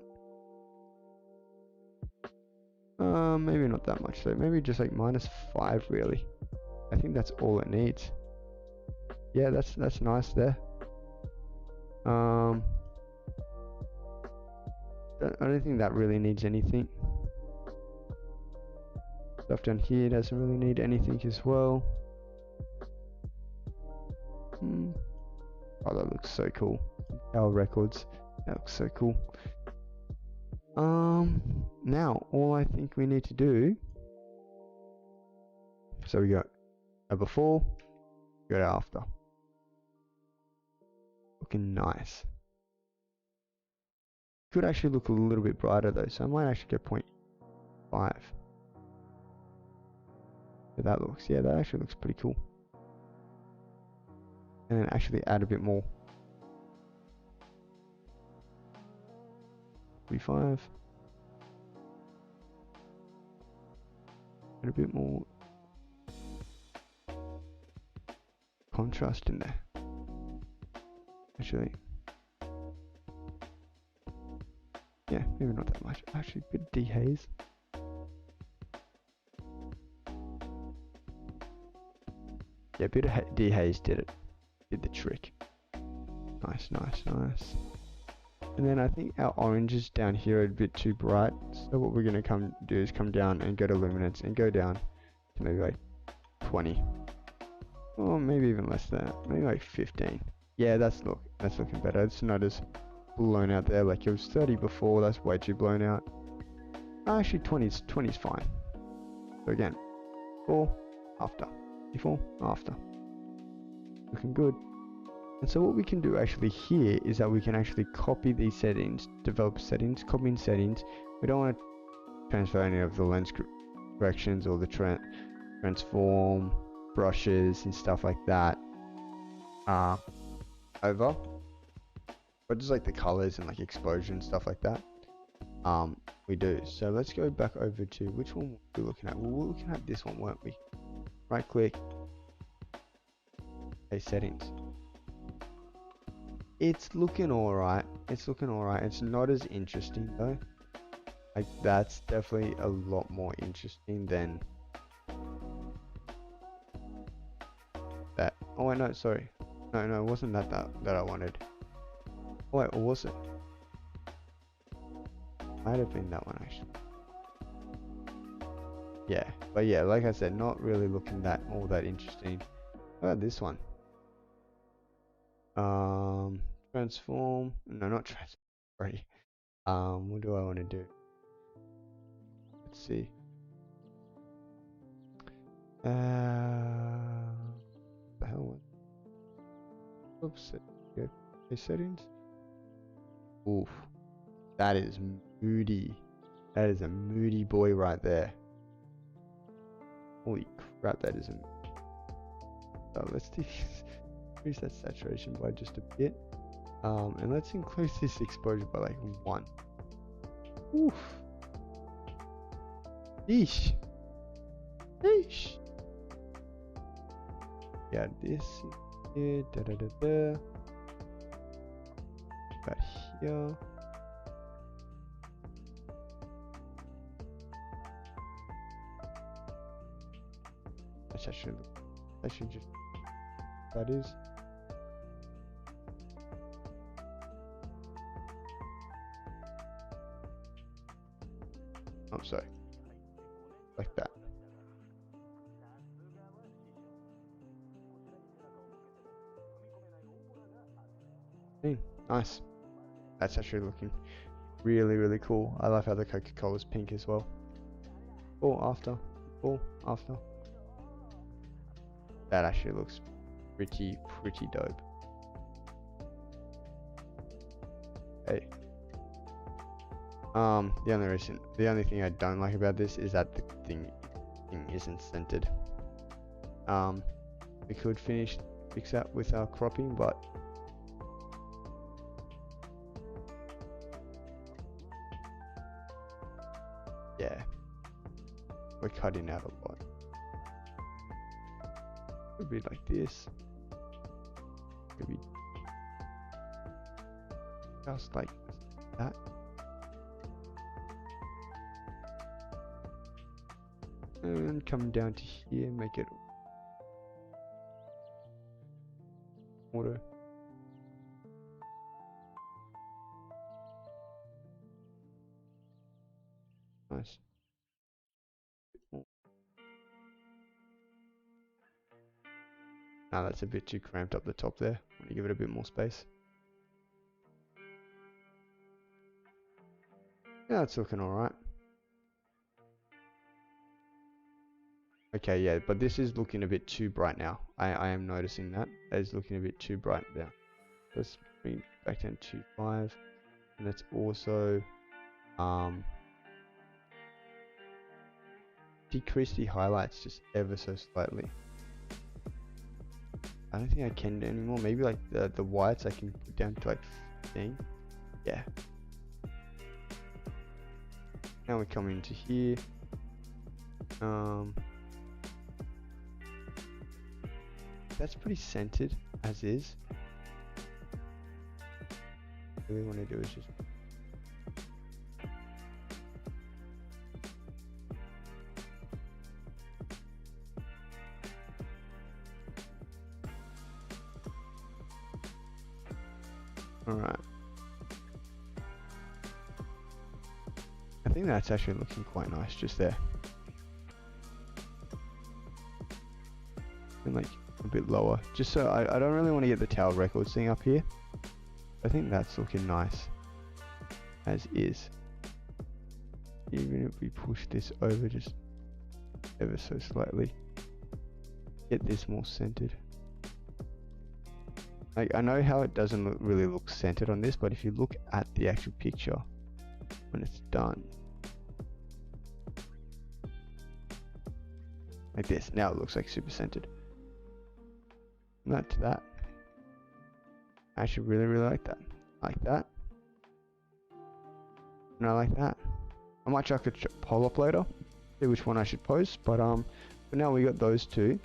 Maybe not that much though. Maybe just like -5 really. I think that's all it needs. Yeah, that's nice there. I don't think that really needs anything. Stuff down here doesn't really need anything as well. Oh, that looks so cool. Our records, that looks so cool. Now all I think we need to do. So we got a before, we got after. Looking nice. Could actually look a little bit brighter though, so I might actually go 0.5. So that looks, yeah, that actually looks pretty cool. And then actually add a bit more. 45. Add a bit more contrast in there. Actually, yeah, maybe not that much. Actually, a bit of dehaze. Yeah, a bit of dehaze did the trick. Nice, nice, nice. And then I think our oranges down here are a bit too bright. So what we're gonna do is come down and go to Luminance and go down to maybe like 20. Or maybe even less than that. Maybe like 15. Yeah, that's looking better. It's not as blown out there like it was 30 before. That's way too blown out. Actually 20's fine. So again, before, after. Before, after. Looking good. And so what we can do actually here is that we can actually copy these settings, develop settings, copy in settings. We don't want to transfer any of the lens corrections or the transform brushes and stuff like that over, but just like the colors and like exposure and stuff like that we do. So let's go back over to which one were we looking at. Well, we were looking at this one, weren't we? Right click, okay, settings. It's looking alright. It's looking alright. It's not as interesting though. Like that's definitely a lot more interesting than that. Oh wait, no, sorry. No, it wasn't that I wanted. Oh wait, or was it? Might have been that one actually. Yeah, but yeah, like I said, not really looking all that interesting. How about this one? Transform. No, not transform. Sorry. What do I want to do? Let's see. The hell? Oops. Okay, settings. Oof. That is moody. That is a moody boy right there. Holy crap, that is a. So let's increase that saturation by just a bit. And let's increase this exposure by like 1. Oof. Yeesh. Yeesh. Yeah, this here, About here. That should just. That is. I'm sorry. Like that. Nice. That's actually looking really, really cool. I love how the Coca-Cola's pink as well. Before, after. Before, after. That actually looks pretty dope. Hey. The only thing I don't like about this is that the thing isn't centered. We could fix that with our cropping, but yeah, we're cutting out a lot. Could be like this. Maybe just like that. And come down to here, make it auto. Nice. Now that's a bit too cramped up the top there. Want to give it a bit more space. Yeah, it's looking alright. Okay, yeah, but this is looking a bit too bright now. I am noticing that. It's looking a bit too bright now. Let's bring it back down to 5. and let's also decrease the highlights just ever so slightly. I don't think I can anymore. Maybe like the whites I can put down to like 15. Yeah. Now we come into here. That's pretty centered as is. What we want to do is just alright. I think that's actually looking quite nice just there. And like a bit lower. Just so I don't really want to get the Tower Records thing up here. I think that's looking nice as is. Even if we push this over just ever so slightly. Get this more centered. Like, I know how it doesn't really look centered on this, but if you look at the actual picture when it's done, like this, now it looks like super centered. That to that. I actually really like that. Like that. And I like that. I might chuck a poll up later, see which one I should post, but for now we got those two.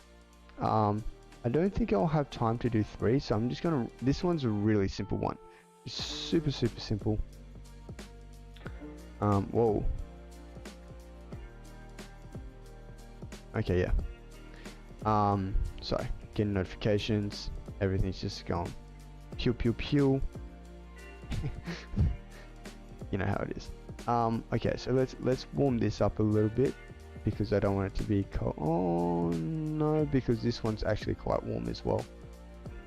I don't think I'll have time to do 3, so I'm just gonna, this one's a really simple one. It's super simple. Whoa. Okay, yeah. Sorry, getting notifications, everything's just going pew. You know how it is. Okay, so let's warm this up a little bit because I don't want it to be cold. Oh no, because this one's actually quite warm as well.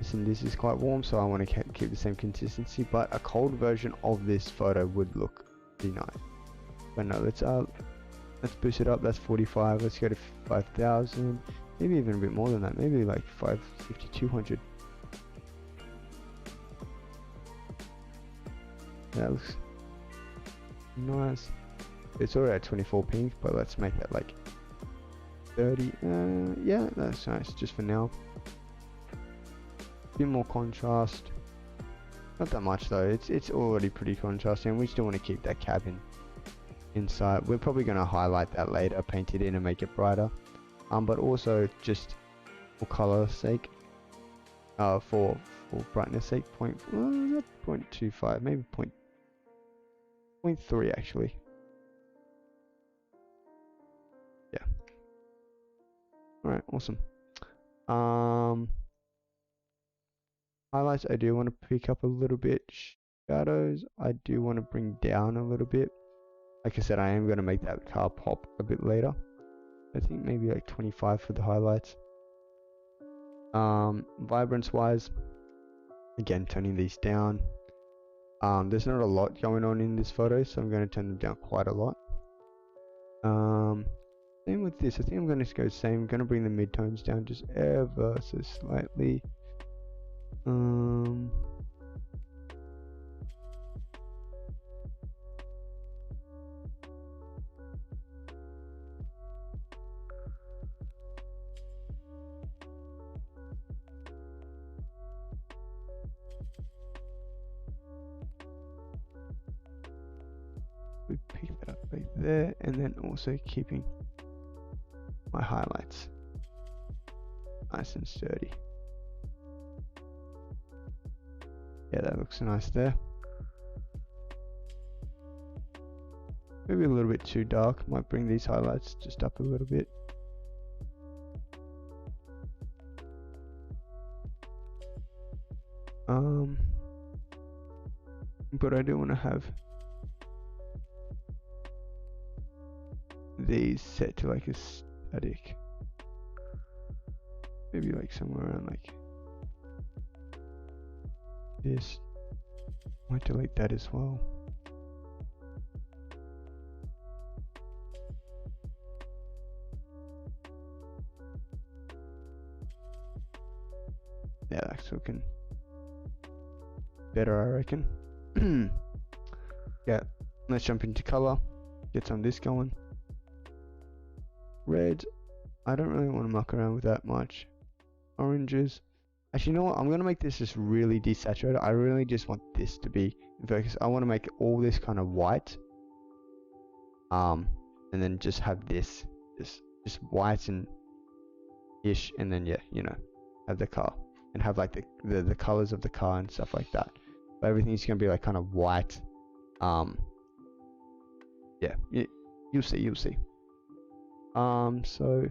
This is quite warm, so I want to keep the same consistency, but a cold version of this photo would look pretty nice. But no, let's boost it up. That's 45. Let's go to 5,000. Maybe even a bit more than that. Maybe like 550, 200. That looks nice. It's already at 24 ping, but let's make that like 30. Yeah, that's nice just for now. Bit more contrast. Not that much though. It's already pretty contrasting. We still want to keep that cabin inside. We're probably going to highlight that later, paint it in and make it brighter. But also just for color sake, for brightness sake, 0.25, maybe 0.3 actually. Yeah. Alright, awesome. Highlights I do want to pick up a little bit. Shadows I do want to bring down a little bit. Like I said, I am going to make that car pop a bit later. I think maybe like 25 for the highlights. Vibrance wise, again turning these down. There's not a lot going on in this photo, so I'm going to turn them down quite a lot. Same with this. I think I'm going to go same. I'm going to bring the midtones down just ever so slightly. We pick that up right there, and then also keeping my highlights nice and sturdy. Yeah, that looks nice there. Maybe a little bit too dark. Might bring these highlights just up a little bit. But I do want to have these set to like a static. Maybe like somewhere around like this. Might delete that as well. Yeah, that's looking better, I reckon. Yeah, let's jump into color. Get some of this going. Red, I don't really want to muck around with that much. Oranges. Actually, you know what? I'm going to make this just really desaturated. I really just want this to be in focus. I want to make all this kind of white. And then just have this just white and ish, and then yeah, you know, have the car and have like the colors of the car and stuff like that. But everything's going to be like kind of white. Yeah, you'll see. So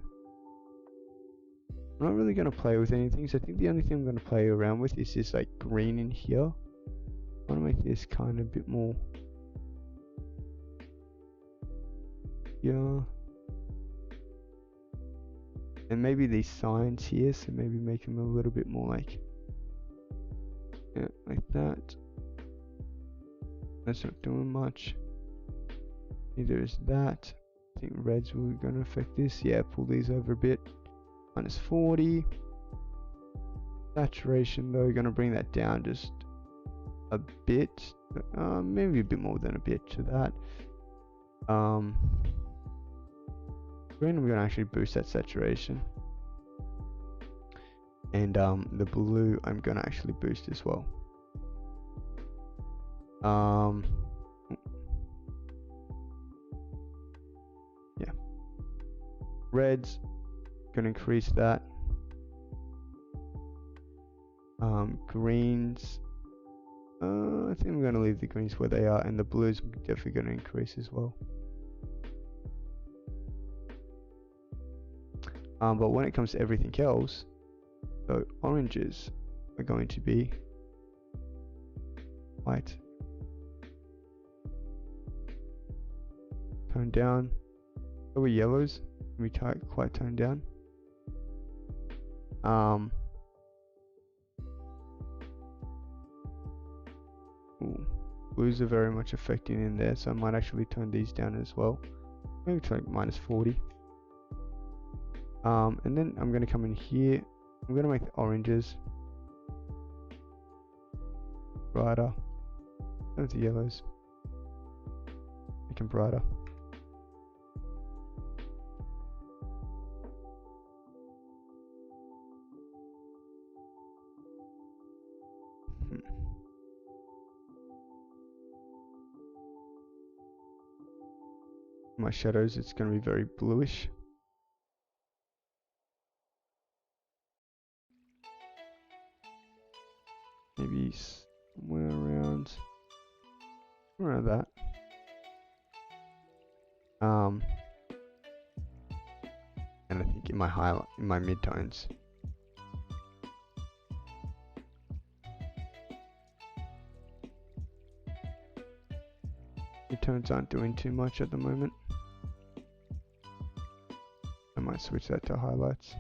I'm not really going to play with anything, so I think the only thing I'm going to play around with is this like green in here. I want to make this kind of a bit more, yeah, and maybe these signs here, so maybe make them a little bit more like, yeah, like that. That's not doing much. Neither is that. I think reds were going to affect this. Yeah, pull these over a bit. -40. Saturation though, going to bring that down just a bit. Maybe a bit more than a bit to that. Green, we're going to actually boost that saturation. And the blue, I'm going to actually boost as well. Yeah. Reds, going to increase that. Greens, I think I'm going to leave the greens where they are, and the blues are definitely going to increase as well. But when it comes to everything else, so oranges are going to be white, toned down. Over yellows, we quite toned down. Blues are very much affecting in there, so I might actually tone these down as well. Maybe to like -40. And then I'm going to come in here. I'm going to make the oranges brighter. Those are yellows. Make them brighter. My shadows, it's going to be very bluish. Maybe somewhere around that. And I think in my midtones. Midtones aren't doing too much at the moment. I might switch that to highlights.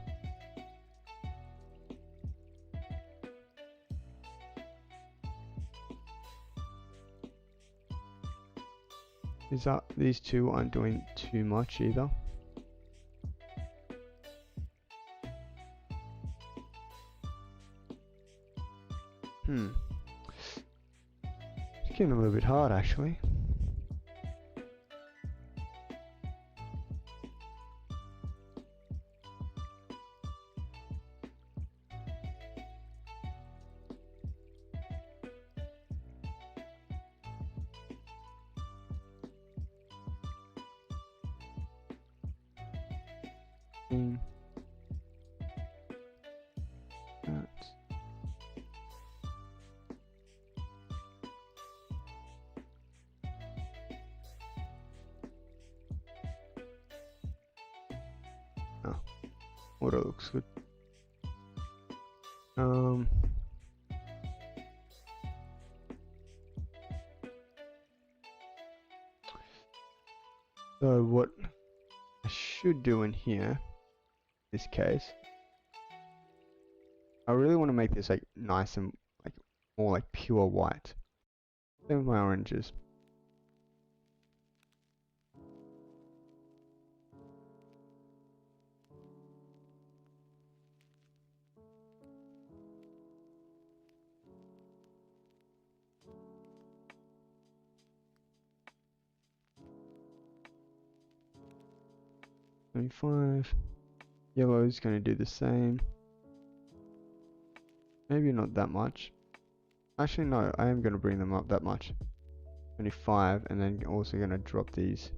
These two aren't doing too much either. It's getting a little bit hard actually. Auto looks good. So what I should do in here, this case, I really want to make this like nice and like more like pure white. Same with my oranges. 25. Yellow is going to do the same. Maybe not that much. Actually, no, I am going to bring them up that much. 25, and then also going to drop these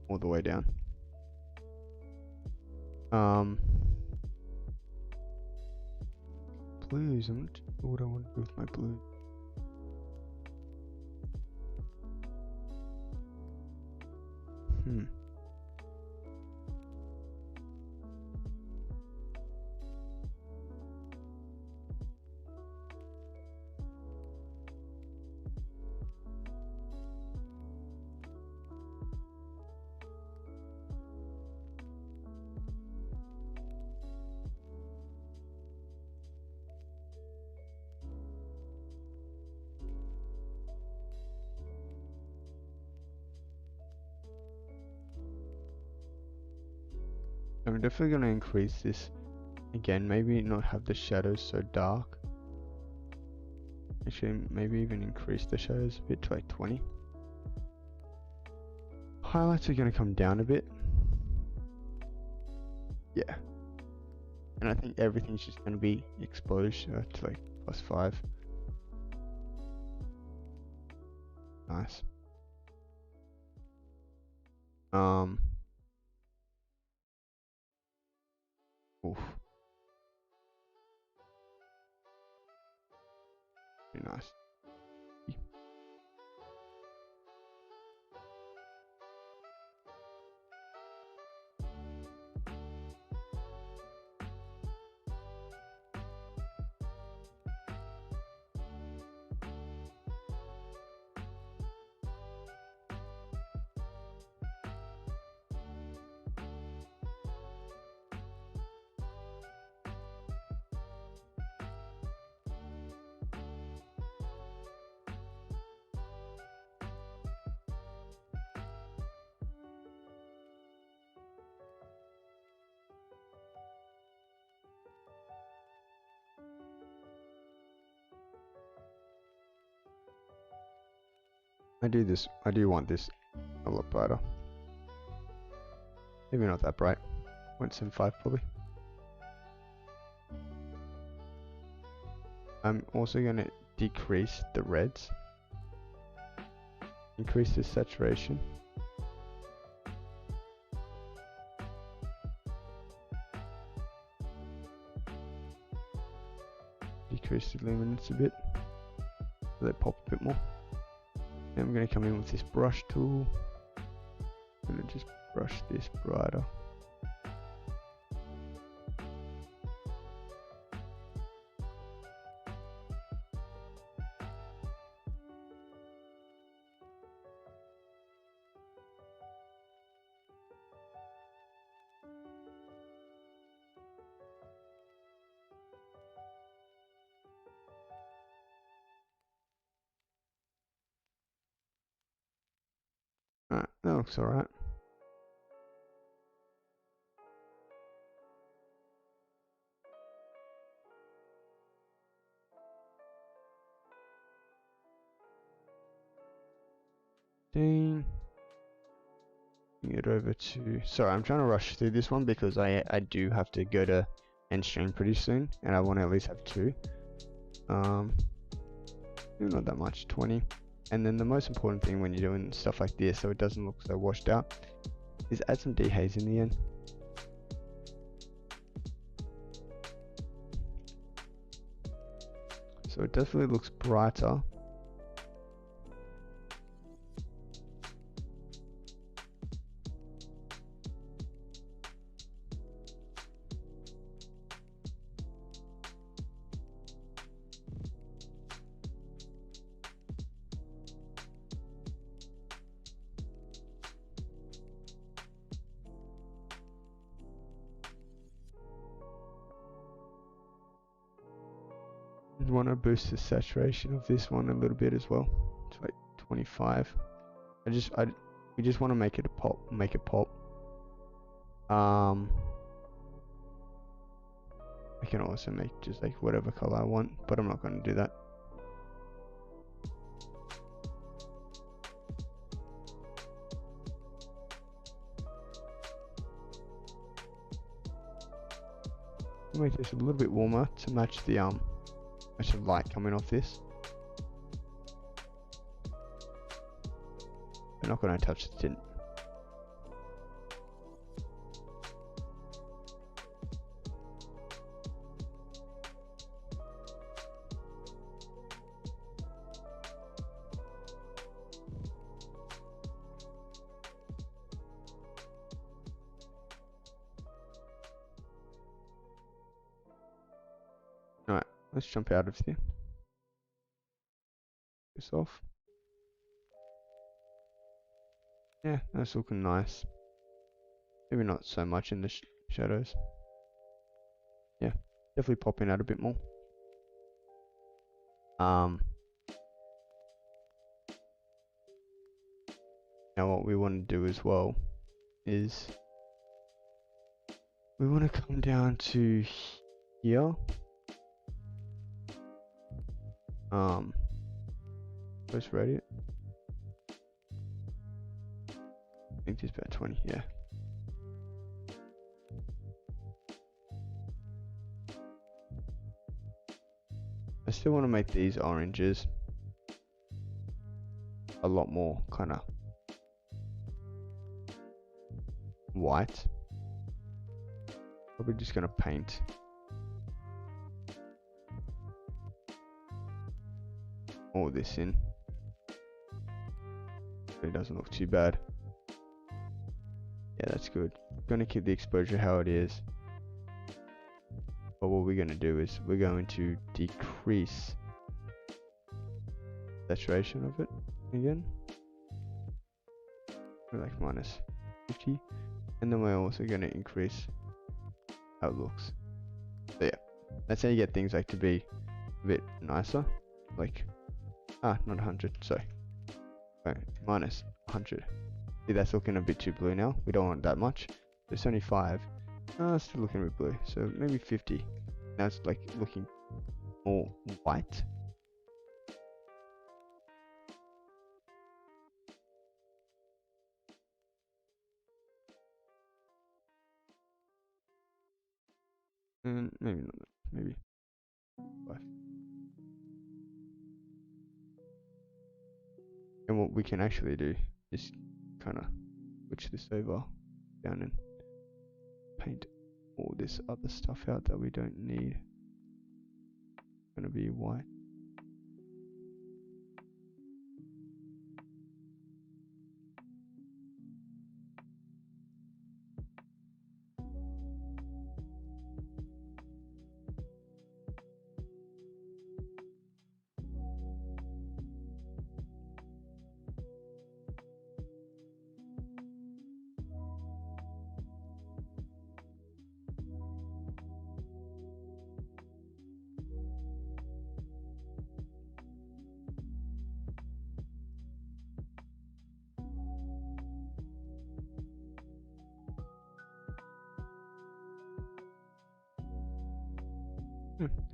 all the way down. Blues, I'm not sure what I want to do with my blue. I'm definitely going to increase this again, maybe not have the shadows so dark. Actually, maybe even increase the shadows a bit to like 20. Highlights are going to come down a bit. Yeah. And I think everything's just going to be exposure to like +5. Nice. Oof. Pretty nice. I do want this a lot brighter. Maybe not that bright. 0.75 probably. I'm also going to decrease the reds. Increase the saturation. Decrease the luminance a bit. So they pop a bit more. Then I'm going to come in with this brush tool. I'm going to just brush this brighter. Alright, that looks alright. Bring it over to... Sorry, I'm trying to rush through this one because I do have to go to end stream pretty soon, and I want to at least have 2. Not that much, 20. And then the most important thing when you're doing stuff like this, so it doesn't look so washed out, is add some dehaze in the end. So it definitely looks brighter. Want to boost the saturation of this one a little bit as well to like 25. We just want to make it pop. I can also make just like whatever color I want, but I'm not going to do that. we'll make this a little bit warmer to match the light coming off this. We're not going to touch the tint. Alright, let's jump out of here. This off. Yeah, that's looking nice. Maybe not so much in the shadows. Yeah, definitely popping out a bit more. Now what we want to do as well is we want to come down to here. Post radius. I think it's about 20, yeah. I still want to make these oranges a lot more kind of white. Probably just going to paint all this in. It doesn't look too bad. Yeah, that's good. Going to keep the exposure how it is. But what we're going to do is we're going to decrease saturation of it again. We're like minus 50. And then we're also going to increase how it looks. So yeah, that's how you get things like to be a bit nicer. Like, not 100, sorry. Right, minus 100. See, that's looking a bit too blue now. We don't want that much. So 75. It's still looking a bit blue. So maybe 50. Now it's like looking more white. And maybe not. Maybe 5. And what we can actually do is kind of switch this over down and paint all this other stuff out that we don't need. It's gonna be white.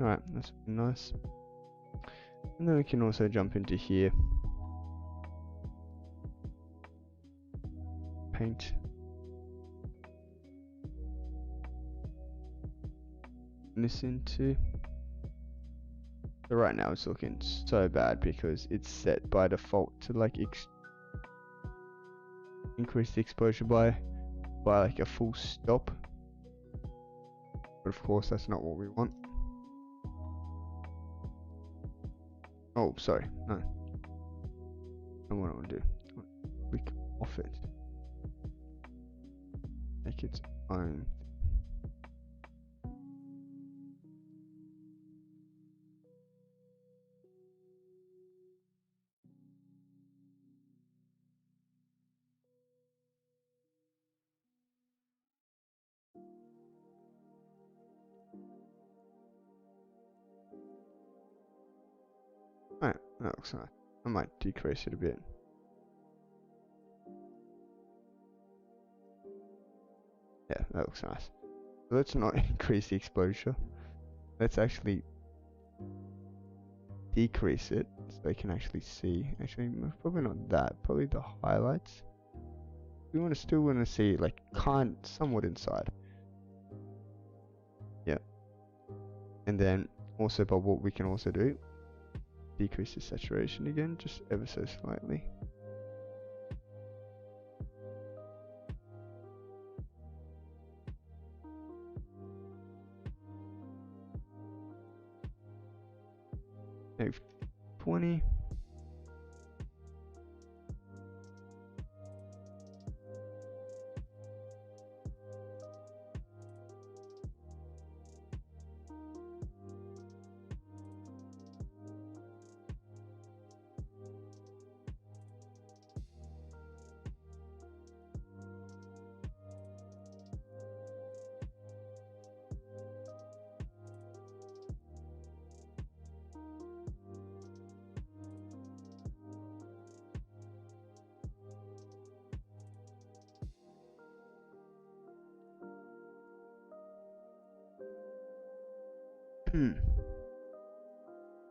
Alright, that's nice. And then we can also jump into here. Paint. This into. So right now it's looking so bad because it's set by default to like increase the exposure by like a full stop. But of course that's not what we want. Oh, sorry, no. And what I want to do, click off it. Make its own. Alright, that looks nice. I might decrease it a bit. Yeah, that looks nice. Let's not increase the exposure. Let's actually decrease it so you can actually see. Actually, probably not that. Probably the highlights. We still want to see like somewhat inside. Yeah, And then also, but what we can also do, decrease the saturation again, just ever so slightly. Maybe 20.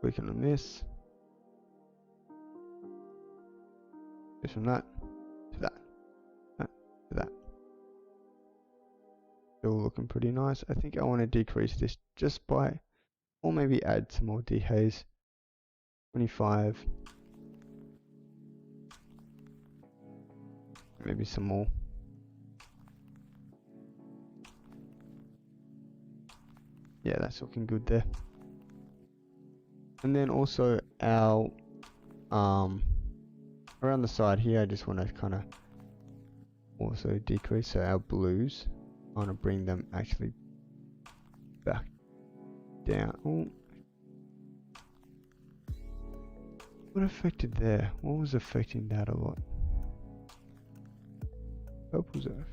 Clicking on this. Just from that to that, that to that. Still looking pretty nice. I think I want to decrease this just by, or maybe add some more dehaze. 25. Maybe some more. Yeah, that's looking good there. And then also our around the side here, I just want to kind of also decrease. So our blues, I want to bring them actually back down. Ooh. What affected there? What was affecting that a lot? Purple's there.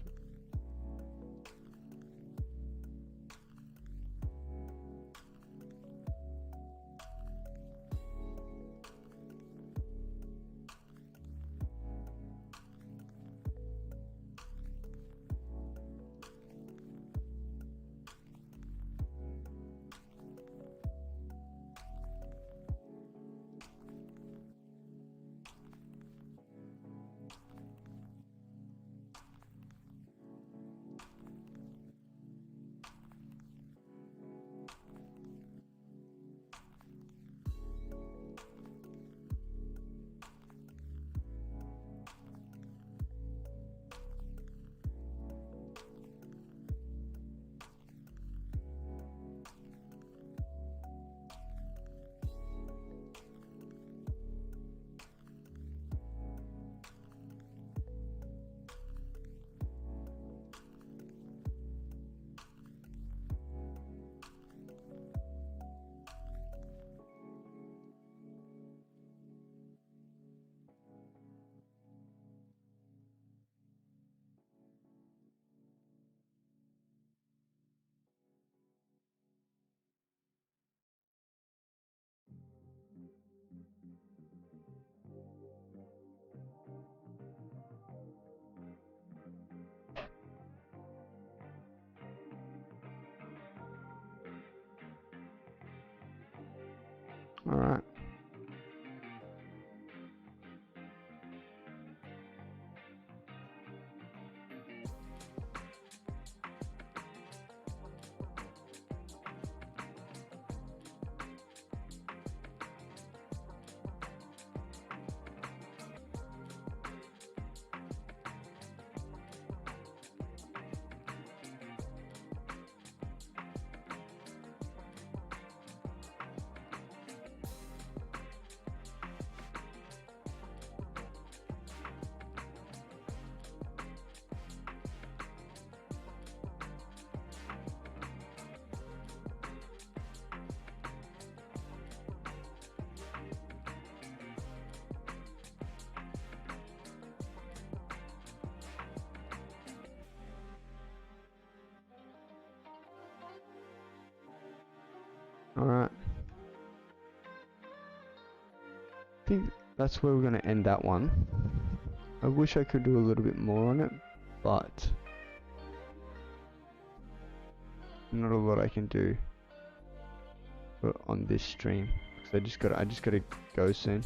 All right. All right. I think that's where we're going to end that one. I wish I could do a little bit more on it, but not a lot I can do on this stream because I just gotta go soon.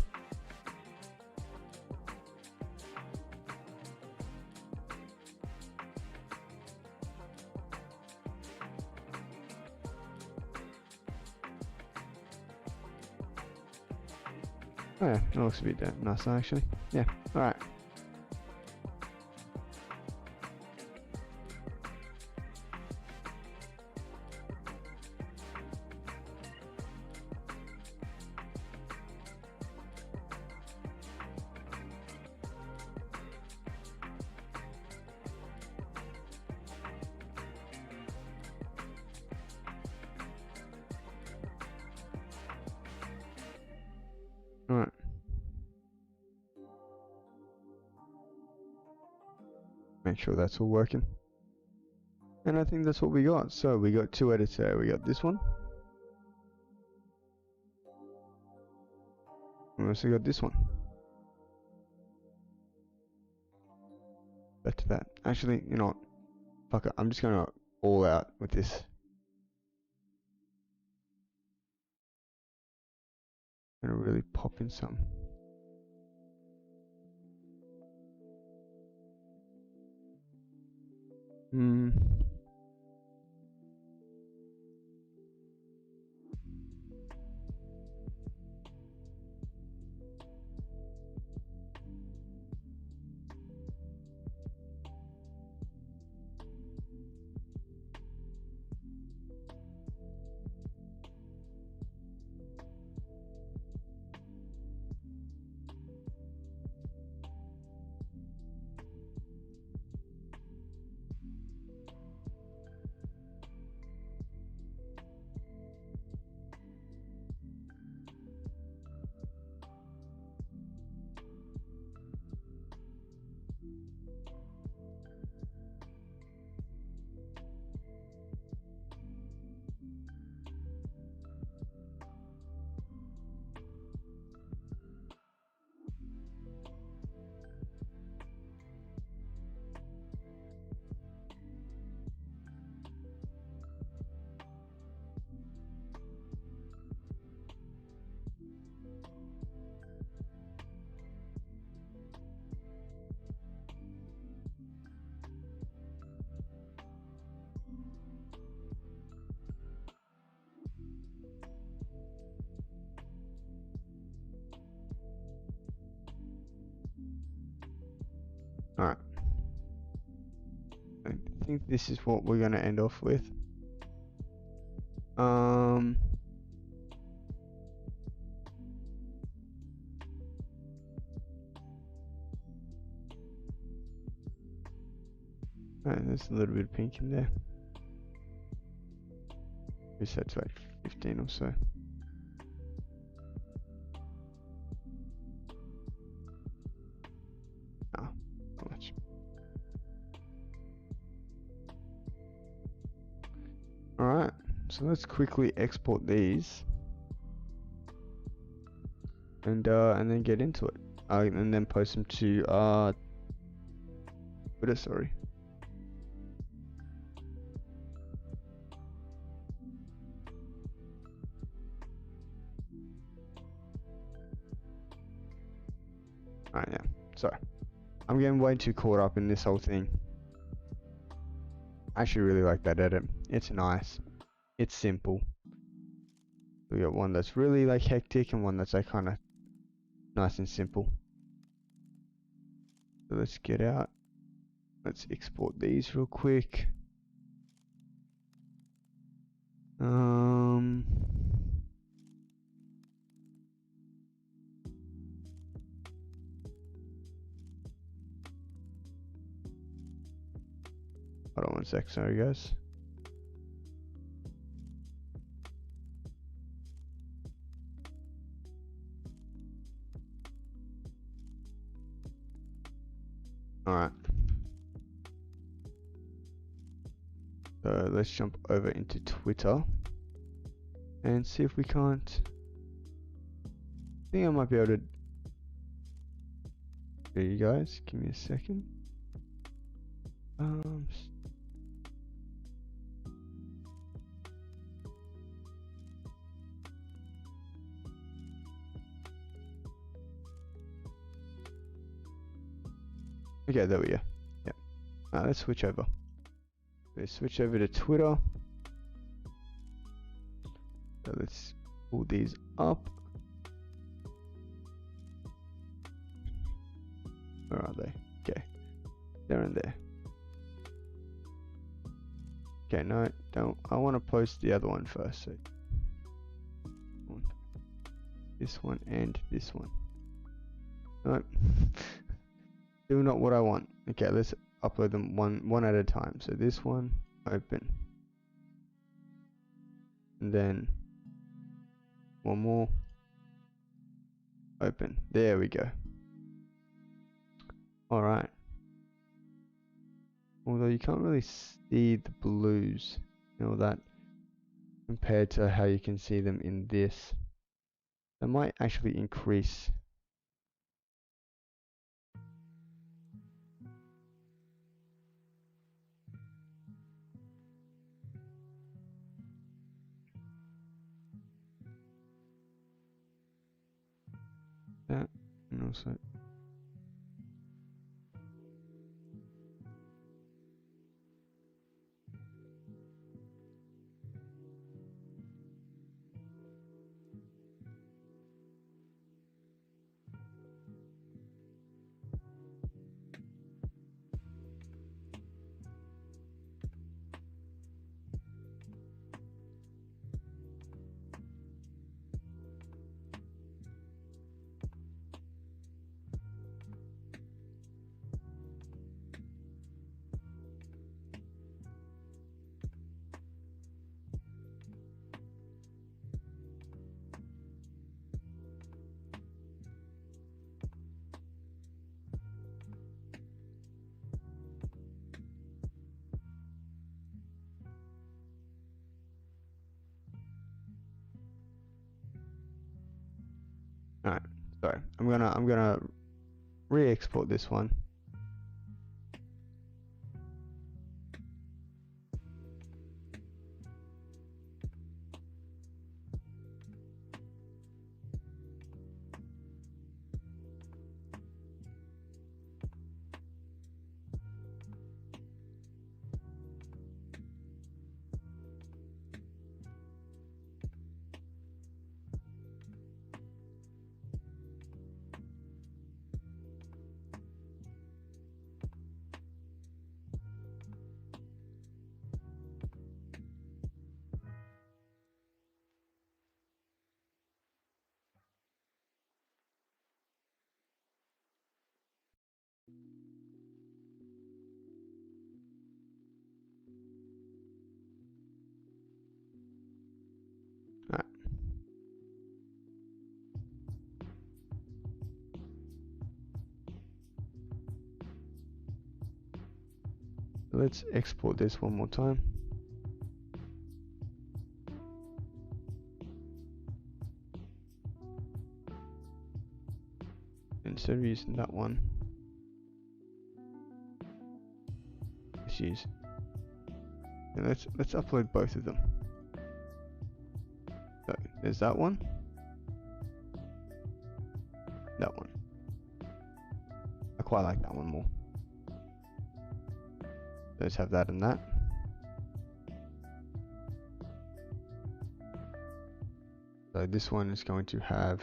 Oh yeah, it looks a bit nicer actually. Yeah, alright. Alright. Make sure that's all working. And I think that's what we got. So we got two edits there. We got this one. We also got this one. Back to that. Actually, you know what? Fuck it. I'm just gonna all out with this. Gonna really pop in some. Alright. I think this is what we're gonna end off with. Alright, there's a little bit of pink in there. We set to like 15 or so. No, not much. Alright, so let's quickly export these and then get into it. And then post them to Twitter, sorry. Alright, yeah. So I'm getting way too caught up in this whole thing. I actually really like that edit. It's nice. It's simple. We got one that's really like hectic and one that's like kind of nice and simple. So let's get out. Let's export these real quick. Hold on one sec, sorry guys. Alright. So let's jump over into Twitter and see if we can't. I think I might be able to. There you guys, give me a second. Okay, there we go. Yep. Let's switch over. Let's switch over to Twitter. So let's pull these up. Where are they? Okay, they're in there. Okay, no, don't. I want to post the other one first. So this one and this one. No, still not what I want. Okay, let's upload them one at a time. So this one, open, and then one more, open. There we go. All right. Although you can't really see the blues and all that compared to how you can see them in this. That might actually increase. That, and also alright, sorry. I'm gonna re-export this one. Alright. Let's export this one more time. Instead of using that one, let's use. And let's upload both of them. So there's that one. That one. I quite like that one more. Let's have that and that. So this one is going to have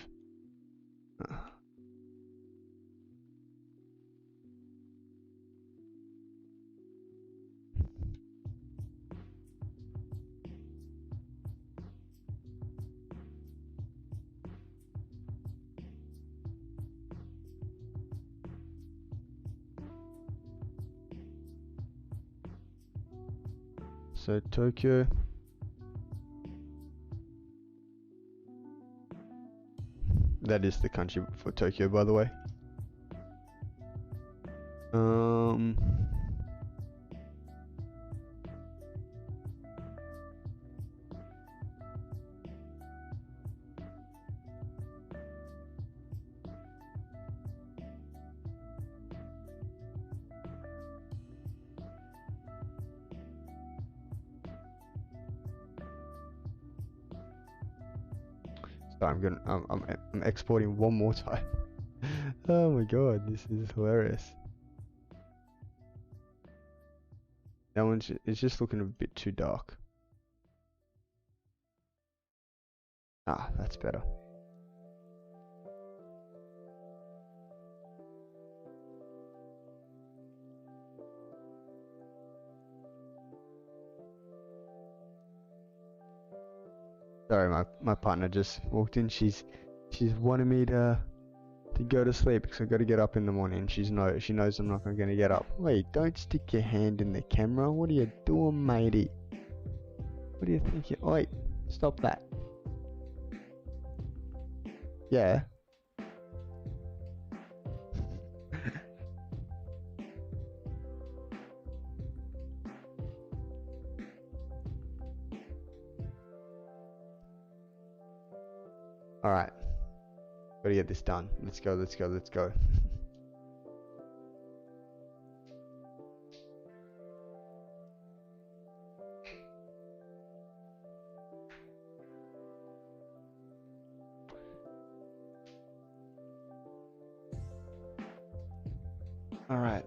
so Tokyo. That is the country for Tokyo, by the way. So I'm exporting one more time. Oh my god, this is hilarious. That one's it's just looking a bit too dark. Ah, that's better. Sorry, my partner just walked in. She's wanting me to go to sleep because I got to get up in the morning. She knows I'm not going to get up. Wait, don't stick your hand in the camera. What are you doing, matey? What do you think? Wait, stop that. Yeah. All right. Got to get this done. Let's go. Let's go. Let's go. All right.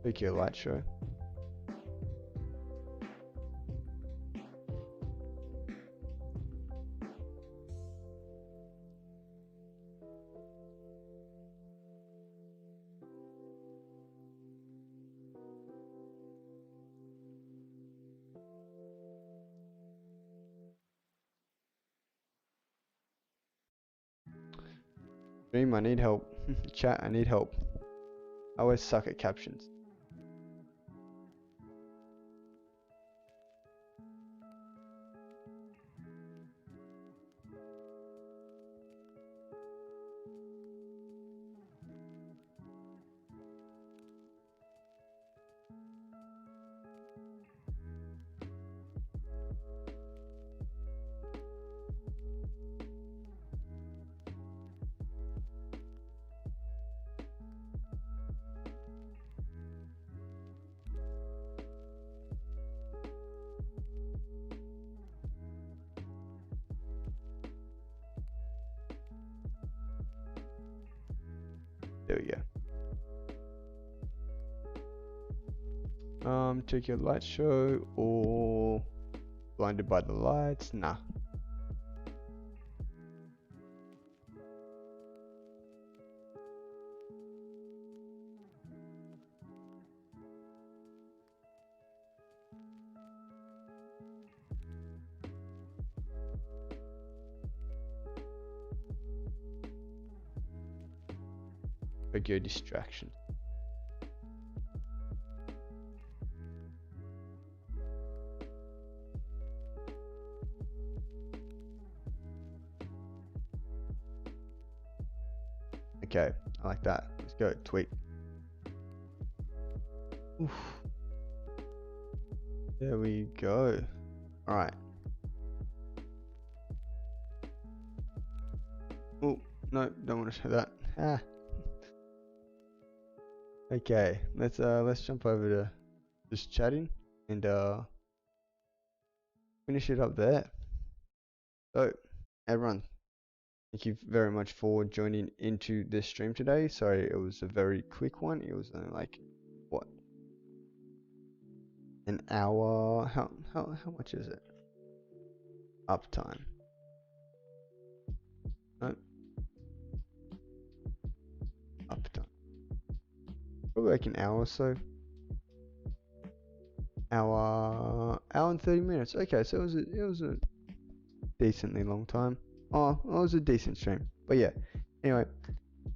Pick your light show. Dream, I need help. Chat, I need help. I always suck at captions. There we go. Check your light show or blinded by the lights. Nah. Your distraction. Okay, I like that. Let's go. Tweet. Oof. There we go. All right. Oh no, don't want to show that. Ah. Okay, let's jump over to just chatting and finish it up there. So everyone, thank you very much for joining into this stream today. Sorry, it was a very quick one. It was only like what, an hour? How much is it? Uptime. No. Uptime. Probably like an hour or so. Hour and 30 minutes. Okay, so it was a decently long time. Oh, it was a decent stream. But yeah, anyway,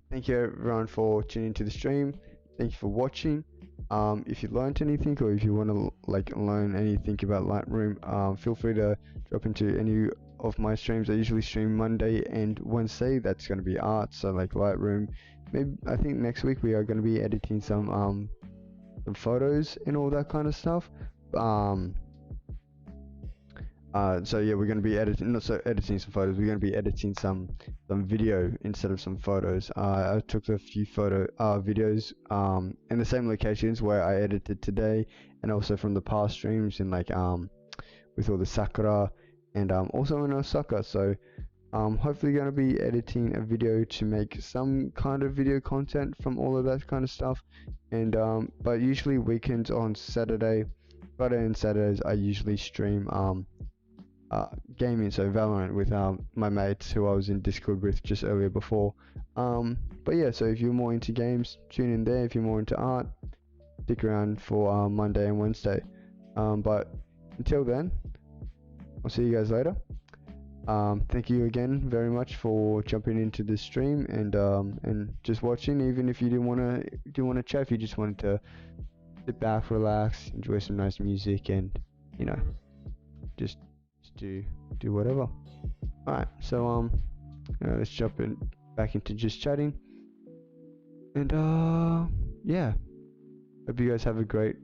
thank you everyone for tuning into the stream. Thank you for watching. If you learned anything or if you want to like learn anything about Lightroom, feel free to drop into any of my streams. I usually stream Monday and Wednesday. That's going to be art, so like Lightroom. Maybe I think next week we are going to be editing some photos and all that kind of stuff. So yeah, we're going to be editing some photos. We're going to be editing some video instead of some photos. I took a few videos in the same locations where I edited today, and also from the past streams in like with all the sakura and also in Osaka. So hopefully going to be editing a video to make some kind of video content from all of that kind of stuff. And but usually weekends on Friday and Saturdays I usually stream gaming, so Valorant with my mates who I was in Discord with just earlier before. But yeah, so if you're more into games, tune in there. If you're more into art, stick around for Monday and Wednesday. But until then, I'll see you guys later. Thank you again very much for jumping into this stream and just watching. Even if you didn't want to chat, if you just wanted to sit back, relax, enjoy some nice music, and you know, just do whatever. Alright, so let's jump back into just chatting. And yeah, hope you guys have a great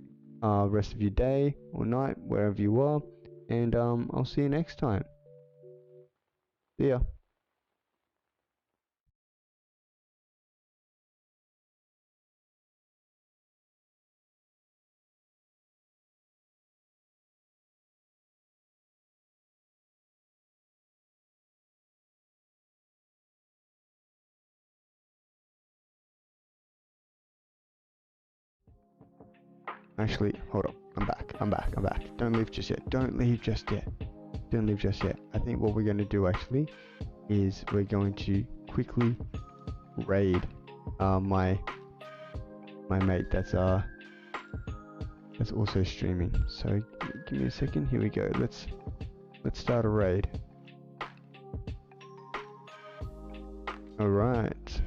rest of your day or night, wherever you are. And I'll see you next time. See ya. Actually, hold up. I'm back. Don't leave just yet. Don't leave just yet. I think what we're going to do actually is we're going to quickly raid my mate that's also streaming. So give me a second. Here we go. Let's start a raid. All right.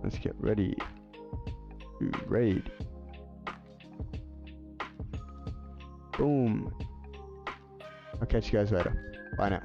Let's get ready to raid. Boom. I'll catch you guys later. Bye now.